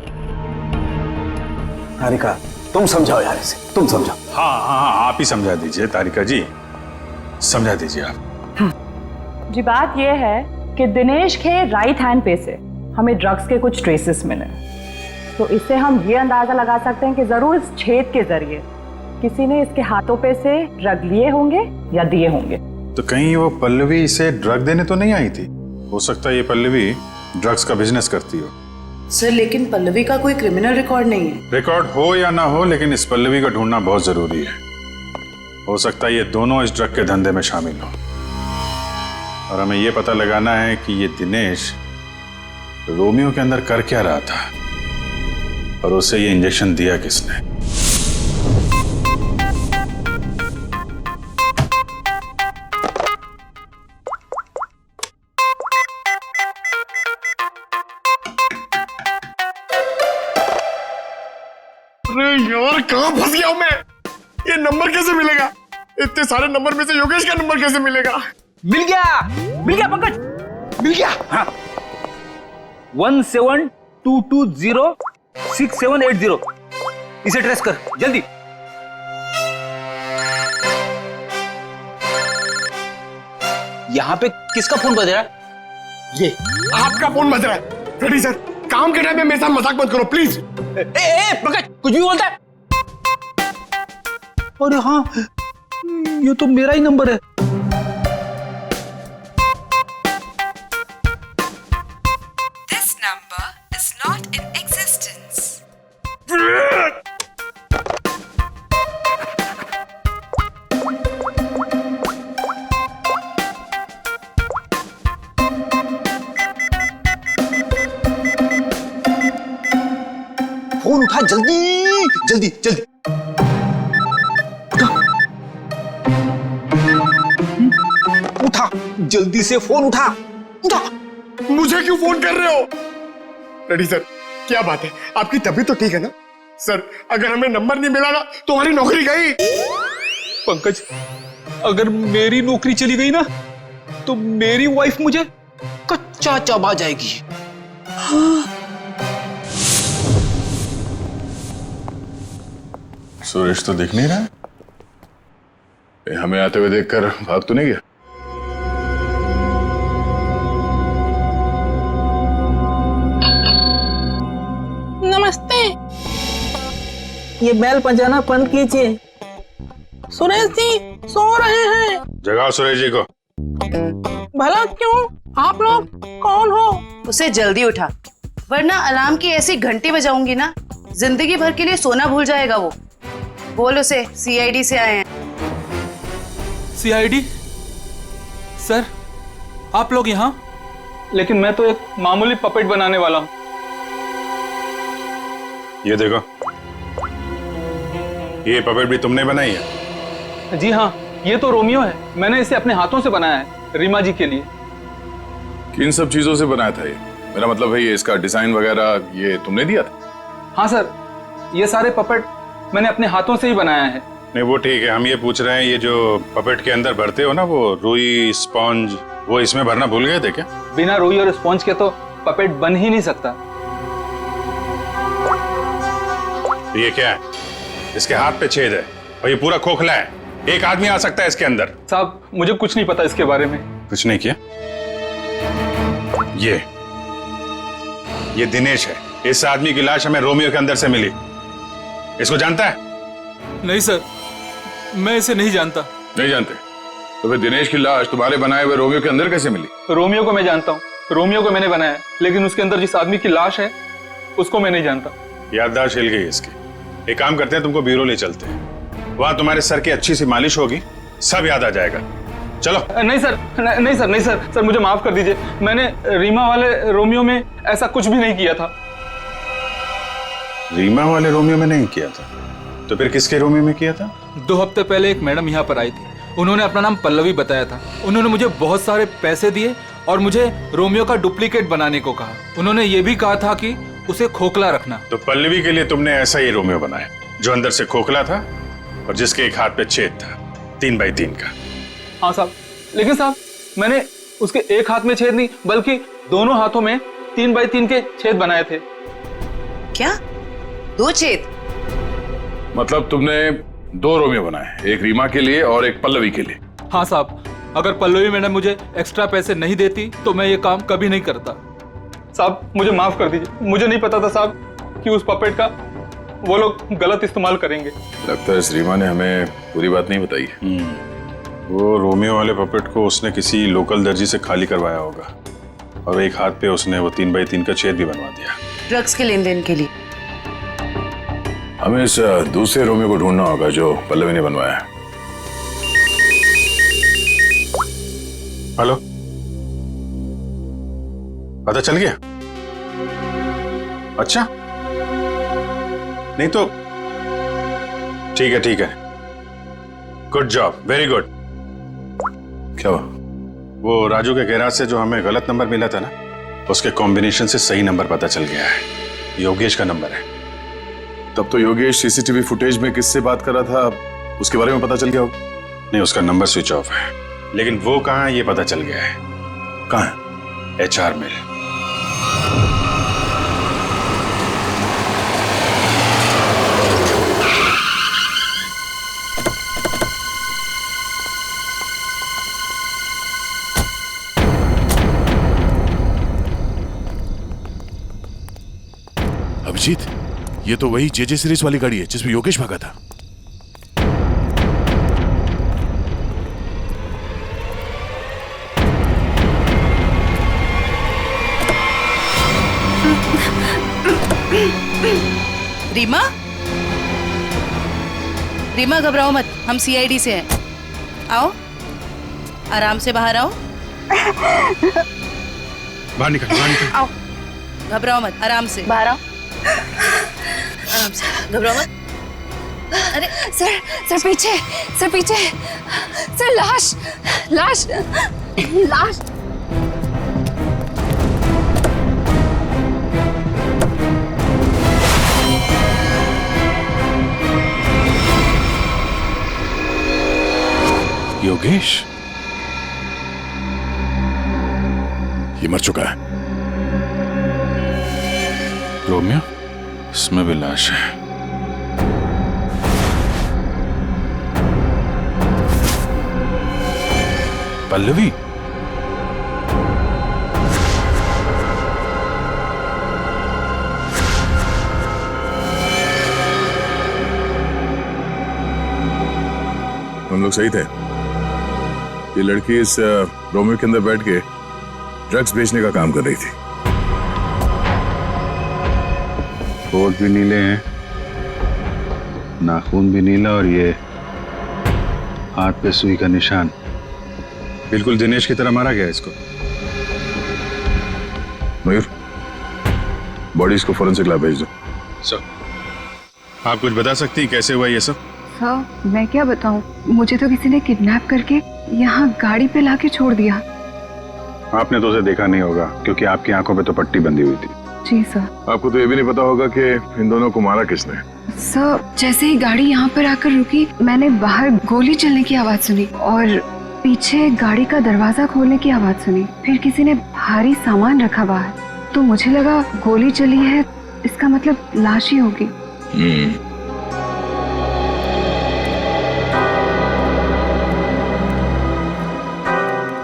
तारिका तुम समझाओ यार इसे, तुम समझाओ। हाँ, आप ही समझा दीजिए तारिका जी, समझा दीजिए आप। जी बात यह है कि दिनेश के राइट हैंड पे से हमें ड्रग्स के कुछ ट्रेसेस मिले, तो इससे हम ये अंदाजा लगा सकते हैं कि जरूर इस छेद के जरिए किसी ने इसके हाथों पे से ड्रग लिए होंगे या दिए होंगे। तो कहीं वो पल्लवी इसे ड्रग देने तो नहीं आई थी? हो सकता है ये पल्लवी ड्रग्स का बिजनेस करती हो। सर लेकिन पल्लवी का कोई क्रिमिनल रिकॉर्ड नहीं है। रिकॉर्ड हो या ना हो, लेकिन इस पल्लवी को ढूंढना बहुत जरूरी है। हो सकता है ये दोनों इस ड्रग के धंधे में शामिल हो, और हमें ये पता लगाना है कि ये दिनेश रोमियो के अंदर कर क्या रहा था और उसे ये इंजेक्शन दिया किसने। अरे यार कहाँ फंस गया हूं मैं? ये नंबर कैसे मिलेगा? इतने सारे नंबर में से योगेश का नंबर कैसे मिलेगा? मिल गया पंकज, मिल गया। हाँ 17220670, इसे ट्रेस कर जल्दी। यहाँ पे किसका फोन बज रहा है? ये आपका फोन बज रहा है। रेडी सर, काम के टाइम में मेरे साथ मजाक मत करो प्लीज। पंकज कुछ भी बोलता है। अरे हाँ, ये तो मेरा ही नंबर है। This number is not in existence. Phone उठा जल्दी जल्दी जल्दी। उठा जल्दी से, फोन उठा उठा। मुझे क्यों फोन कर रहे हो? रेडी सर, क्या बात है? आपकी तबीयत तो ठीक है ना? सर अगर हमें नंबर नहीं मिला ना तो हमारी नौकरी गई। पंकज, अगर मेरी नौकरी चली गई ना तो मेरी वाइफ मुझे कच्चा चबा जाएगी। सुरेश तो दिख नहीं रहा है। हमें आते हुए देखकर भाग तो नहीं गया? नमस्ते, ये बैल बजाना बंद कीजिए। सुरेश जी सो रहे हैं। जगाओ सुरेश जी को। भला क्यों? आप लोग कौन हो? उसे जल्दी उठा, वरना अलार्म की ऐसी घंटी बजाऊंगी ना, जिंदगी भर के लिए सोना भूल जाएगा वो। बोल उसे सीआईडी से आए हैं। सीआईडी? सर आप लोग यहाँ? लेकिन मैं तो एक मामूली पपेट बनाने वाला हूँ। ये देखो, ये पपेट भी तुमने बनाई है? जी हाँ, ये तो रोमियो है। मैंने इसे अपने हाथों से बनाया है, रीमा जी के लिए। किन सब चीजों से बनाया था ये? मेरा मतलब है ये इसका डिजाइन वगैरह ये तुमने दिया था? हाँ सर, ये सारे पपेट मैंने अपने हाथों से ही बनाया है। नहीं वो ठीक है, हम ये पूछ रहे हैं ये जो पपेट के अंदर भरते हो ना, वो रुई स्पॉन्ज, वो इसमें भरना भूल गए थे क्या? बिना रुई और स्पॉन्ज के तो पपेट बन ही नहीं सकता। ये क्या है? इसके हाथ पे छेद है और ये पूरा खोखला है, एक आदमी आ सकता है इसके अंदर। साहब मुझे कुछ नहीं पता इसके बारे में। कुछ नहीं किया? ये दिनेश है। इस आदमी की लाश हमें रोमियो के अंदर से मिली। इसको जानता है? नहीं सर, मैं इसे नहीं जानता। नहीं जानते? तो फिर दिनेश की लाश तुम्हारे बनाए हुए रोमियो के अंदर कैसे मिली? रोमियो को मैं जानता हूँ, रोमियो को मैंने बनाया, लेकिन उसके अंदर जिस आदमी की लाश है उसको मैं नहीं जानता। याददाश्त हिल गई इसकी। एक काम करते हैं, तुमको ब्यूरो ले चलते हैं, वहां तुम्हारे सर की अच्छी सी मालिश होगी, सब याद आ जाएगा। चलो। नहीं सर, नहीं सर, नहीं सर, सर मुझे माफ कर दीजिए। मैंने रीमा वाले रोमियो में ऐसा कुछ भी नहीं किया था। रीमा वाले रोमियो में नहीं किया था? तो फिर किसके रोमियो में किया था? 2 हफ्ते पहले एक मैडम यहाँ पर आई थी, उन्होंने अपना नाम पल्लवी बताया था। उन्होंने मुझे बहुत सारे पैसे दिए और मुझे रोमियो का डुप्लीकेट बनाने को कहा। उन्होंने ये भी कहा था कि उसे खोखला रखना। तो पल्लवी के लिए तुमने ऐसा ही रोमियो बनाया जो अंदर से खोखला था और जिसके एक हाथ पे छेद था 3x3 का। हाँ साहब, लेकिन साहब मैंने उसके एक हाथ में छेद नहीं बल्कि दोनों हाथों में 3x3 के छेद बनाए थे। क्या 2 छेद? मतलब तुमने 2 रोमियो बनाए, एक रीमा के लिए और एक पल्लवी के लिए? हाँ साहब, अगर पल्लवी मैडम मुझे एक्स्ट्रा पैसे नहीं देती तो मैं ये काम कभी नहीं करता। साहब मुझे माफ कर दीजिए, मुझे नहीं पता था साहब कि उस पपेट का वो लोग गलत इस्तेमाल करेंगे। लगता है इस रीमा ने हमें पूरी बात नहीं बताई है। वो रोमियो वाले पपेट को उसने किसी लोकल दर्जी से खाली करवाया होगा और एक हाथ पे उसने वो 3x3 का छेद भी बनवा दिया ड्रग्स के लेन देन के लिए। हमें इस दूसरे रोमियो को ढूंढना होगा जो पल्लवी ने बनवाया है। हेलो, पता चल गया? अच्छा, नहीं तो ठीक है, गुड जॉब, वेरी गुड। क्या हुआ? वो राजू के गैराज से जो हमें गलत नंबर मिला था ना, उसके कॉम्बिनेशन से सही नंबर पता चल गया है। योगेश का नंबर है। तब तो योगेश सीसीटीवी फुटेज में किससे बात कर रहा था उसके बारे में पता चल गया होगा? नहीं, उसका नंबर स्विच ऑफ है, लेकिन वो कहाँ है ये पता चल गया है। कहाँ है? HR मिल। अभिजीत, ये तो वही JJ सीरीज वाली गाड़ी है जिसमें योगेश भागा था। रीमा घबराओ मत, हम CID से हैं। आओ, आराम से बाहर आओ। बाहर निकल। आओ, घबराओ मत, आराम से बाहर आओ। आराम से, घबराओ मत। अरे सर पीछे, सर लाश। योगेश ये मर चुका है। रोमियो, इसमें भी लाश है। पल्लवी, हम लोग सही थे। ये लड़की इस रोमियो के अंदर बैठ के ड्रग्स बेचने का काम कर रही थी। होठ भी नीले हैं, नाखून भी नीला और ये हाथ पे सुई का निशान। बिल्कुल दिनेश की तरह मारा गया इसको। मयूर, बॉडीज को फोरेंसिक लैब भेज दो। सर, आप कुछ बता सकती हैं कैसे हुआ ये सब? सर, मैं क्या बताऊं, मुझे तो किसी ने किडनैप करके यहाँ गाड़ी पे लाके छोड़ दिया। आपने तो उसे देखा नहीं होगा क्योंकि आपकी आंखों पे तो पट्टी बंधी हुई थी। जी सर। आपको तो ये भी नहीं पता होगा कि इन दोनों को मारा किसने। सर, जैसे ही गाड़ी यहाँ पर आकर रुकी, मैंने बाहर गोली चलने की आवाज सुनी और पीछे गाड़ी का दरवाजा खोलने की आवाज सुनी। फिर किसी ने भारी सामान रखा बाहर, तो मुझे लगा गोली चली है, इसका मतलब लाश ही होगी।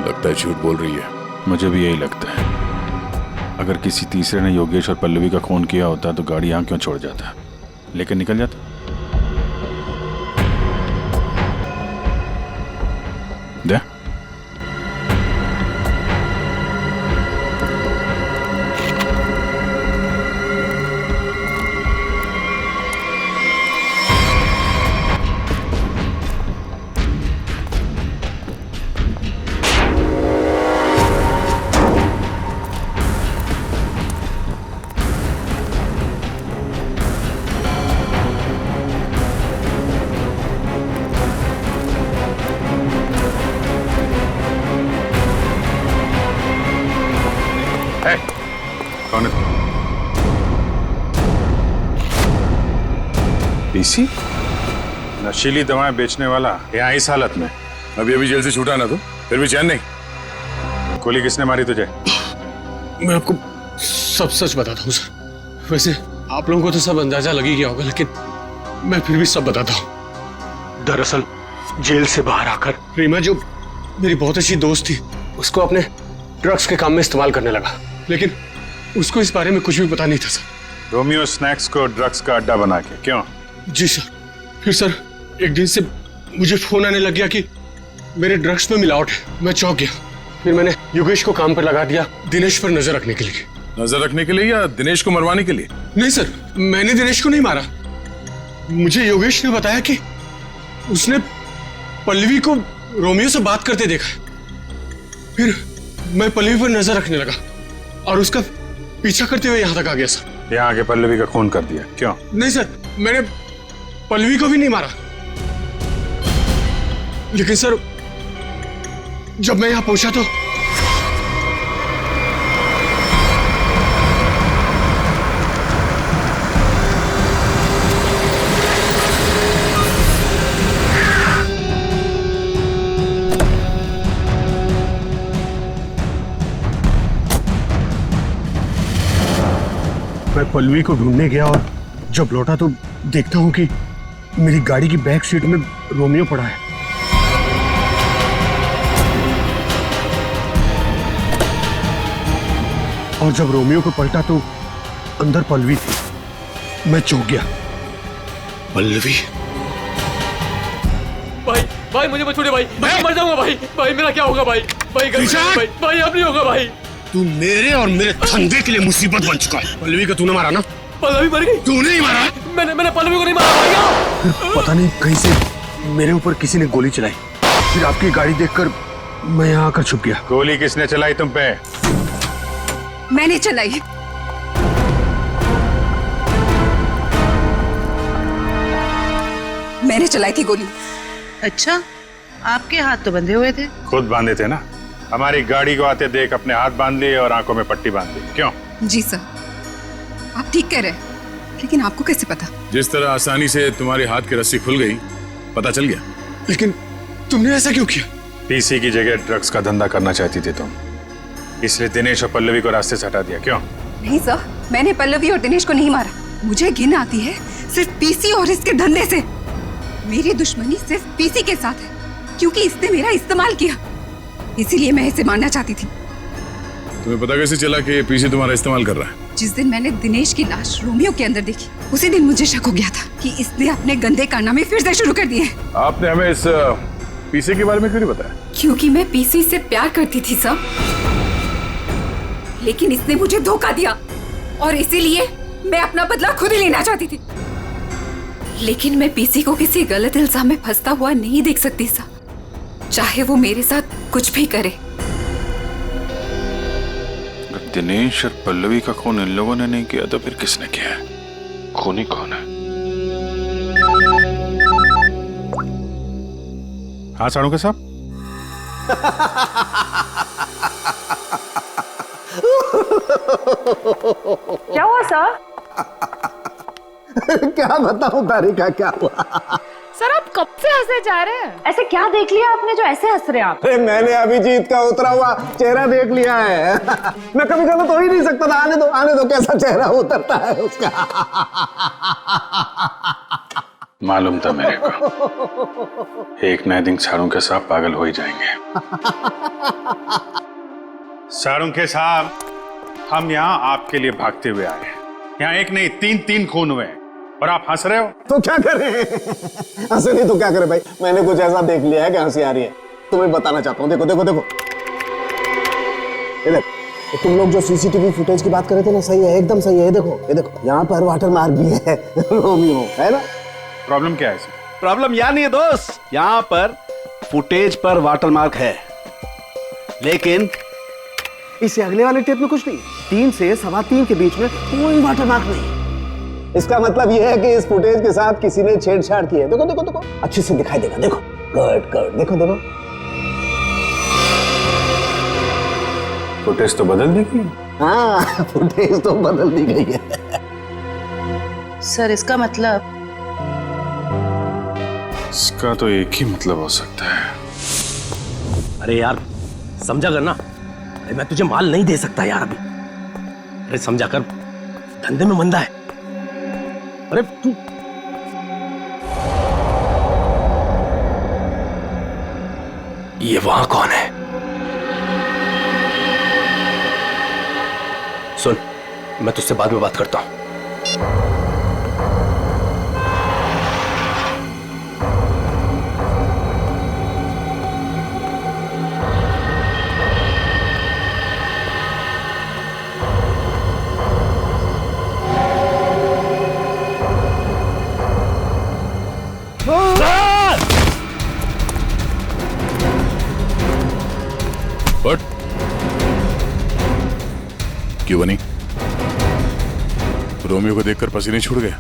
लगता है झूठ बोल रही है। मुझे भी यही लगता है। अगर किसी तीसरे ने योगेश और पल्लवी का खून किया होता तो गाड़ी यहाँ क्यों छोड़ जाता, लेकर निकल जाता। दे कौन है? पीसी? नशीली दवाएं बेचने वाला यहाँ इस हालत में? अभी अभी जेल से छूटा ना तो फिर भी चैन नहीं। गोली किसने मारी तुझे? मैं आपको सब सच बताता हूँ सर। वैसे आप लोगों को तो सब अंदाजा लग ही गया होगा, लेकिन मैं फिर भी सब बताता हूँ। दरअसल जेल से बाहर आकर रीमा, जो मेरी बहुत अच्छी दोस्त थी, उसको अपने ड्रग्स के काम में इस्तेमाल करने लगा, लेकिन उसको इस बारे में कुछ भी पता नहीं था सर। रोमियो स्नैक्स को ड्रग्स का अड्डा बना के? क्यों? जी सर। फिर सर एक दिन से मुझे फोन आने लग गया कि मेरे ड्रग्स में मिलावट है। मैं चौंक गया। फिर मैंने योगेश को काम पर लगा दिया, दिनेश पर नजर रखने के लिए। नजर रखने के लिए या दिनेश को मरवाने के लिए? नहीं सर, मैंने दिनेश को नहीं मारा। मुझे योगेश ने बताया कि उसने पल्लवी को रोमियो से बात करते देखा। फिर मैं पल्लवी पर नजर रखने लगा और उसका पीछा करते हुए यहाँ तक आ गया सर। यहाँ आके पल्लवी का खून कर दिया? क्यों? नहीं सर, मैंने पल्लवी को भी नहीं मारा, लेकिन सर जब मैं यहाँ पहुंचा तो मैं पल्लवी को ढूंढने गया और जब लौटा तो देखता हूं कि मेरी गाड़ी की बैक सीट में रोमियो पड़ा है। और जब रोमियो को पलटा तो अंदर पल्लवी थी। मैं चौंक गया। पल्लवी? भाई भाई मुझे मत छोड़िए भाई, मैं मर जाऊंगा भाई। भाई मेरा क्या होगा भाई? भाई भाई भाई अब नहीं होगा भाई। तू मेरे और मेरे धंधे के लिए मुसीबत बन चुका है। पल्लवी को तूने मारा ना? पल्लवी मर गई? तूने ही मारा? मैंने पल्लवी को नहीं मारा भाई। फिर पता नहीं कहीं से मेरे ऊपर किसी ने गोली चलाई। फिर आपकी गाड़ी देखकर मैं यहाँ आकर छुप गया। गोली किसने चलाई तुम पे? मैंने चलाई। मैंने चलाई थी गोली। अच्छा, आपके हाथ तो बंधे हुए थे? खुद बांधे थे ना। हमारी गाड़ी को आते देख अपने हाथ बांध लिए और आंखों में पट्टी बांध ली। क्यों? जी सर, आप ठीक कह रहे हैं, लेकिन आपको कैसे पता? जिस तरह आसानी से तुम्हारे हाथ की रस्सी खुल गई, पता चल गया। लेकिन तुमने ऐसा क्यों किया? पीसी की जगह ड्रग्स का धंधा करना चाहती थी तुम, इसलिए दिनेश और पल्लवी को रास्ते से हटा दिया। क्यों? नहीं सर, मैंने पल्लवी और दिनेश को नहीं मारा। मुझे घिन आती है सिर्फ पीसी और इसके धंधे से। मेरी दुश्मनी सिर्फ पीसी के साथ है, क्योंकि इसने मेरा इस्तेमाल किया, इसीलिए मैं इसे मारना चाहती थी। तुम्हें पता कैसे चला कि पीसी तुम्हारा इस्तेमाल कर रहा है? जिस दिन मैंने दिनेश की लाश रोमियो के अंदर देखी, उसी दिन मुझे शक हो गया था कि इसने अपने गंदे कारनामे फिर से शुरू कर दिए। आपने हमें इस पीसी के बारे में क्यों नहीं बताया? क्योंकि मैं पीसी से प्यार करती थी सर, लेकिन इसने मुझे धोखा दिया और इसीलिए मैं अपना बदला खुद ही लेना चाहती थी। लेकिन मैं पीसी को किसी गलत इल्जाम में फंसता हुआ नहीं देख सकती सर, चाहे वो मेरे साथ कुछ भी करे। दिनेश और पल्लवी का खून इन लोगों ने नहीं किया तो फिर किसने किया है? खूनी कौन है? हाँ साड़ू के साहब। क्या हुआ सर? क्या बताऊं तारिका, क्या हुआ? सर आप कब से हंसे जा रहे हैं? ऐसे क्या देख लिया आपने जो ऐसे हंस रहे हैं आप? अरे मैंने अभिजीत का उतरा हुआ चेहरा देख लिया है। मैं कभी गलत हो ही नहीं सकता था। आने दो कैसा चेहरा उतरता है उसका। मालूम था मेरे को, एक नए दिन साड़ू के साहब पागल हो ही जाएंगे। साड़ू के साहब, हम यहाँ आपके लिए भागते हुए आए हैं। यहाँ एक नहीं तीन खून हुए और आप हंस रहे हो। तो क्या करें? हंसे नहीं तो क्या करें भाई? मैंने कुछ ऐसा देख लिया है कि हंसी आ रही है। तुम्हें बताना चाहता हूँ। देखो देखो देखो, इधर तुम लोग जो सीसीटीवी फुटेज की बात कर रहे थे ना, सही है, एकदम सही है। ये देखो यहाँ पर वाटर मार्क भी है रोमियो, है ना? प्रॉब्लम क्या है इसमें? प्रॉब्लम यहाँ नहीं है दोस्त, यहाँ पर फुटेज पर वाटर मार्क है, लेकिन इससे अगले वाले टेप में कुछ नहीं। 3 से 3:15 के बीच में कोई वाटर मार्क नहीं। इसका मतलब यह है कि इस फुटेज के साथ किसी ने छेड़छाड़ की है। देखो देखो देखो, अच्छे से दिखाई देगा। देखो कट देखो देखो। फुटेज तो बदल दी गई। हाँ फुटेज तो बदल दी गई है। सर इसका मतलब? इसका तो एक ही मतलब हो सकता है। अरे यार समझा कर ना, अरे मैं तुझे माल नहीं दे सकता यार अभी। अरे समझा कर, धंधे में मंदा है। अरे तू ये वहां कौन है? सुन, मैं तुझसे बाद में बात करता हूं। What? क्यों बनी? रोमियो को देखकर पसीने छूट गए?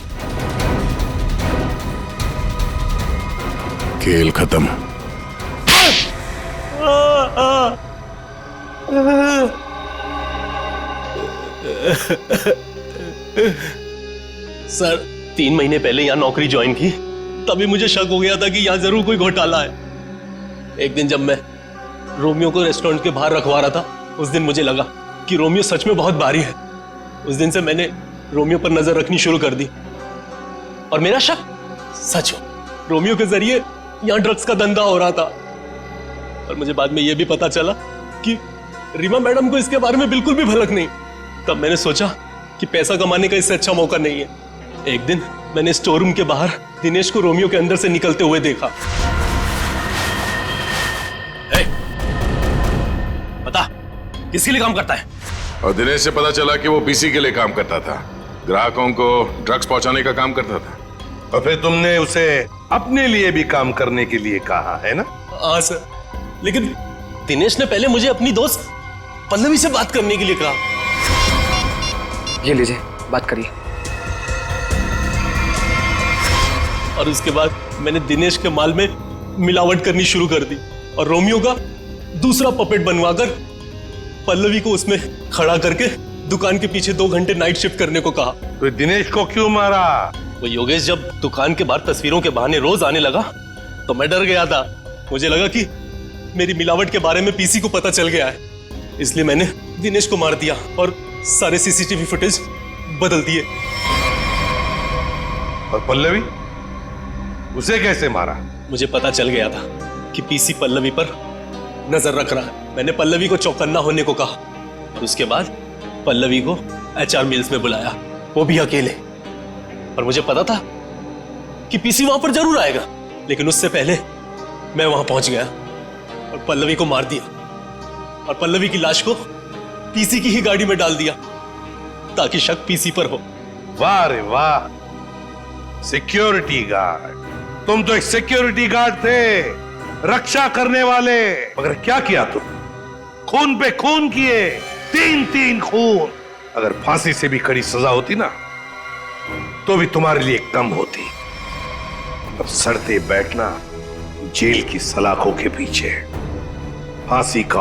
खेल खत्म। सर 3 महीने पहले यहाँ नौकरी ज्वाइन की, तभी मुझे शक हो गया था कि यहाँ जरूर कोई घोटाला है। एक दिन जब मैं रोमियो को रेस्टोरेंट के बाहर रखवा रहा था, उस दिन मुझे लगा कि रोमियो सच में बहुत भारी है। उस दिन से मैंने रोमियो पर नजर रखनी शुरू कर दी और मेरा शक सच हो। रोमियो के जरिए यहाँ ड्रग्स का धंधा हो रहा था। और मुझे बाद में यह भी पता चला कि रीमा मैडम को इसके बारे में बिल्कुल भी भनक नहीं। तब मैंने सोचा कि पैसा कमाने का इससे अच्छा मौका नहीं है। एक दिन मैंने स्टोर रूम के बाहर दिनेश को रोमियो के अंदर से निकलते हुए देखा। बता, किसके लिए काम करता है? और दिनेश से पता चला कि वो पीसी के लिए काम करता था, ग्राहकों को ड्रग्स पहुंचाने का काम करता था। और फिर तुमने उसे अपने लिए भी काम करने के लिए कहा है ना? हाँ सर, लेकिन दिनेश ने पहले मुझे अपनी दोस्त पल्लवी से बात करने के लिए कहा। ये लीजिए, बात करिए। और उसके बाद मैंने दिनेश के माल में मिलावट करनी शुरू कर दी और रोमियो का दूसरा पपेट बनवाकर पल्लवी को उसमें खड़ा करके दुकान के पीछे 2 घंटे नाइट शिफ्ट करने को कहा। तो दिनेश को क्यों मारा? वो योगेश जब दुकान के बाहर तस्वीरों के बहाने रोज आने लगा तो मैं डर गया था। मुझे लगा कि मेरी मिलावट के बारे में पीसी को पता चल गया है, इसलिए मैंने दिनेश को मार दिया और सारे सीसीटीवी फुटेज बदल दिए। और पल्लवी, उसे कैसे मारा? मुझे पता चल गया था कि पीसी पल्लवी पर नजर रख रहा है। मैंने पल्लवी को चौकन्ना होने को कहा और उसके बाद पल्लवी को एचआर मिल्स में बुलाया, वो भी अकेले। और मुझे पता था कि पीसी वहां पर जरूर आएगा, लेकिन उससे पहले मैं वहां पहुंच गया और पल्लवी को मार दिया और पल्लवी की लाश को पीसी की ही गाड़ी में डाल दिया ताकि शक पीसी पर हो। वाह रे वाह, सिक्योरिटी गार्ड! तुम तो एक सिक्योरिटी गार्ड थे, रक्षा करने वाले। मगर क्या किया तुम? खून पे खून किए, 3 खून। अगर फांसी से भी कड़ी सजा होती ना तो भी तुम्हारे लिए कम होती। अब सड़ते बैठना जेल की सलाखों के पीछे, फांसी का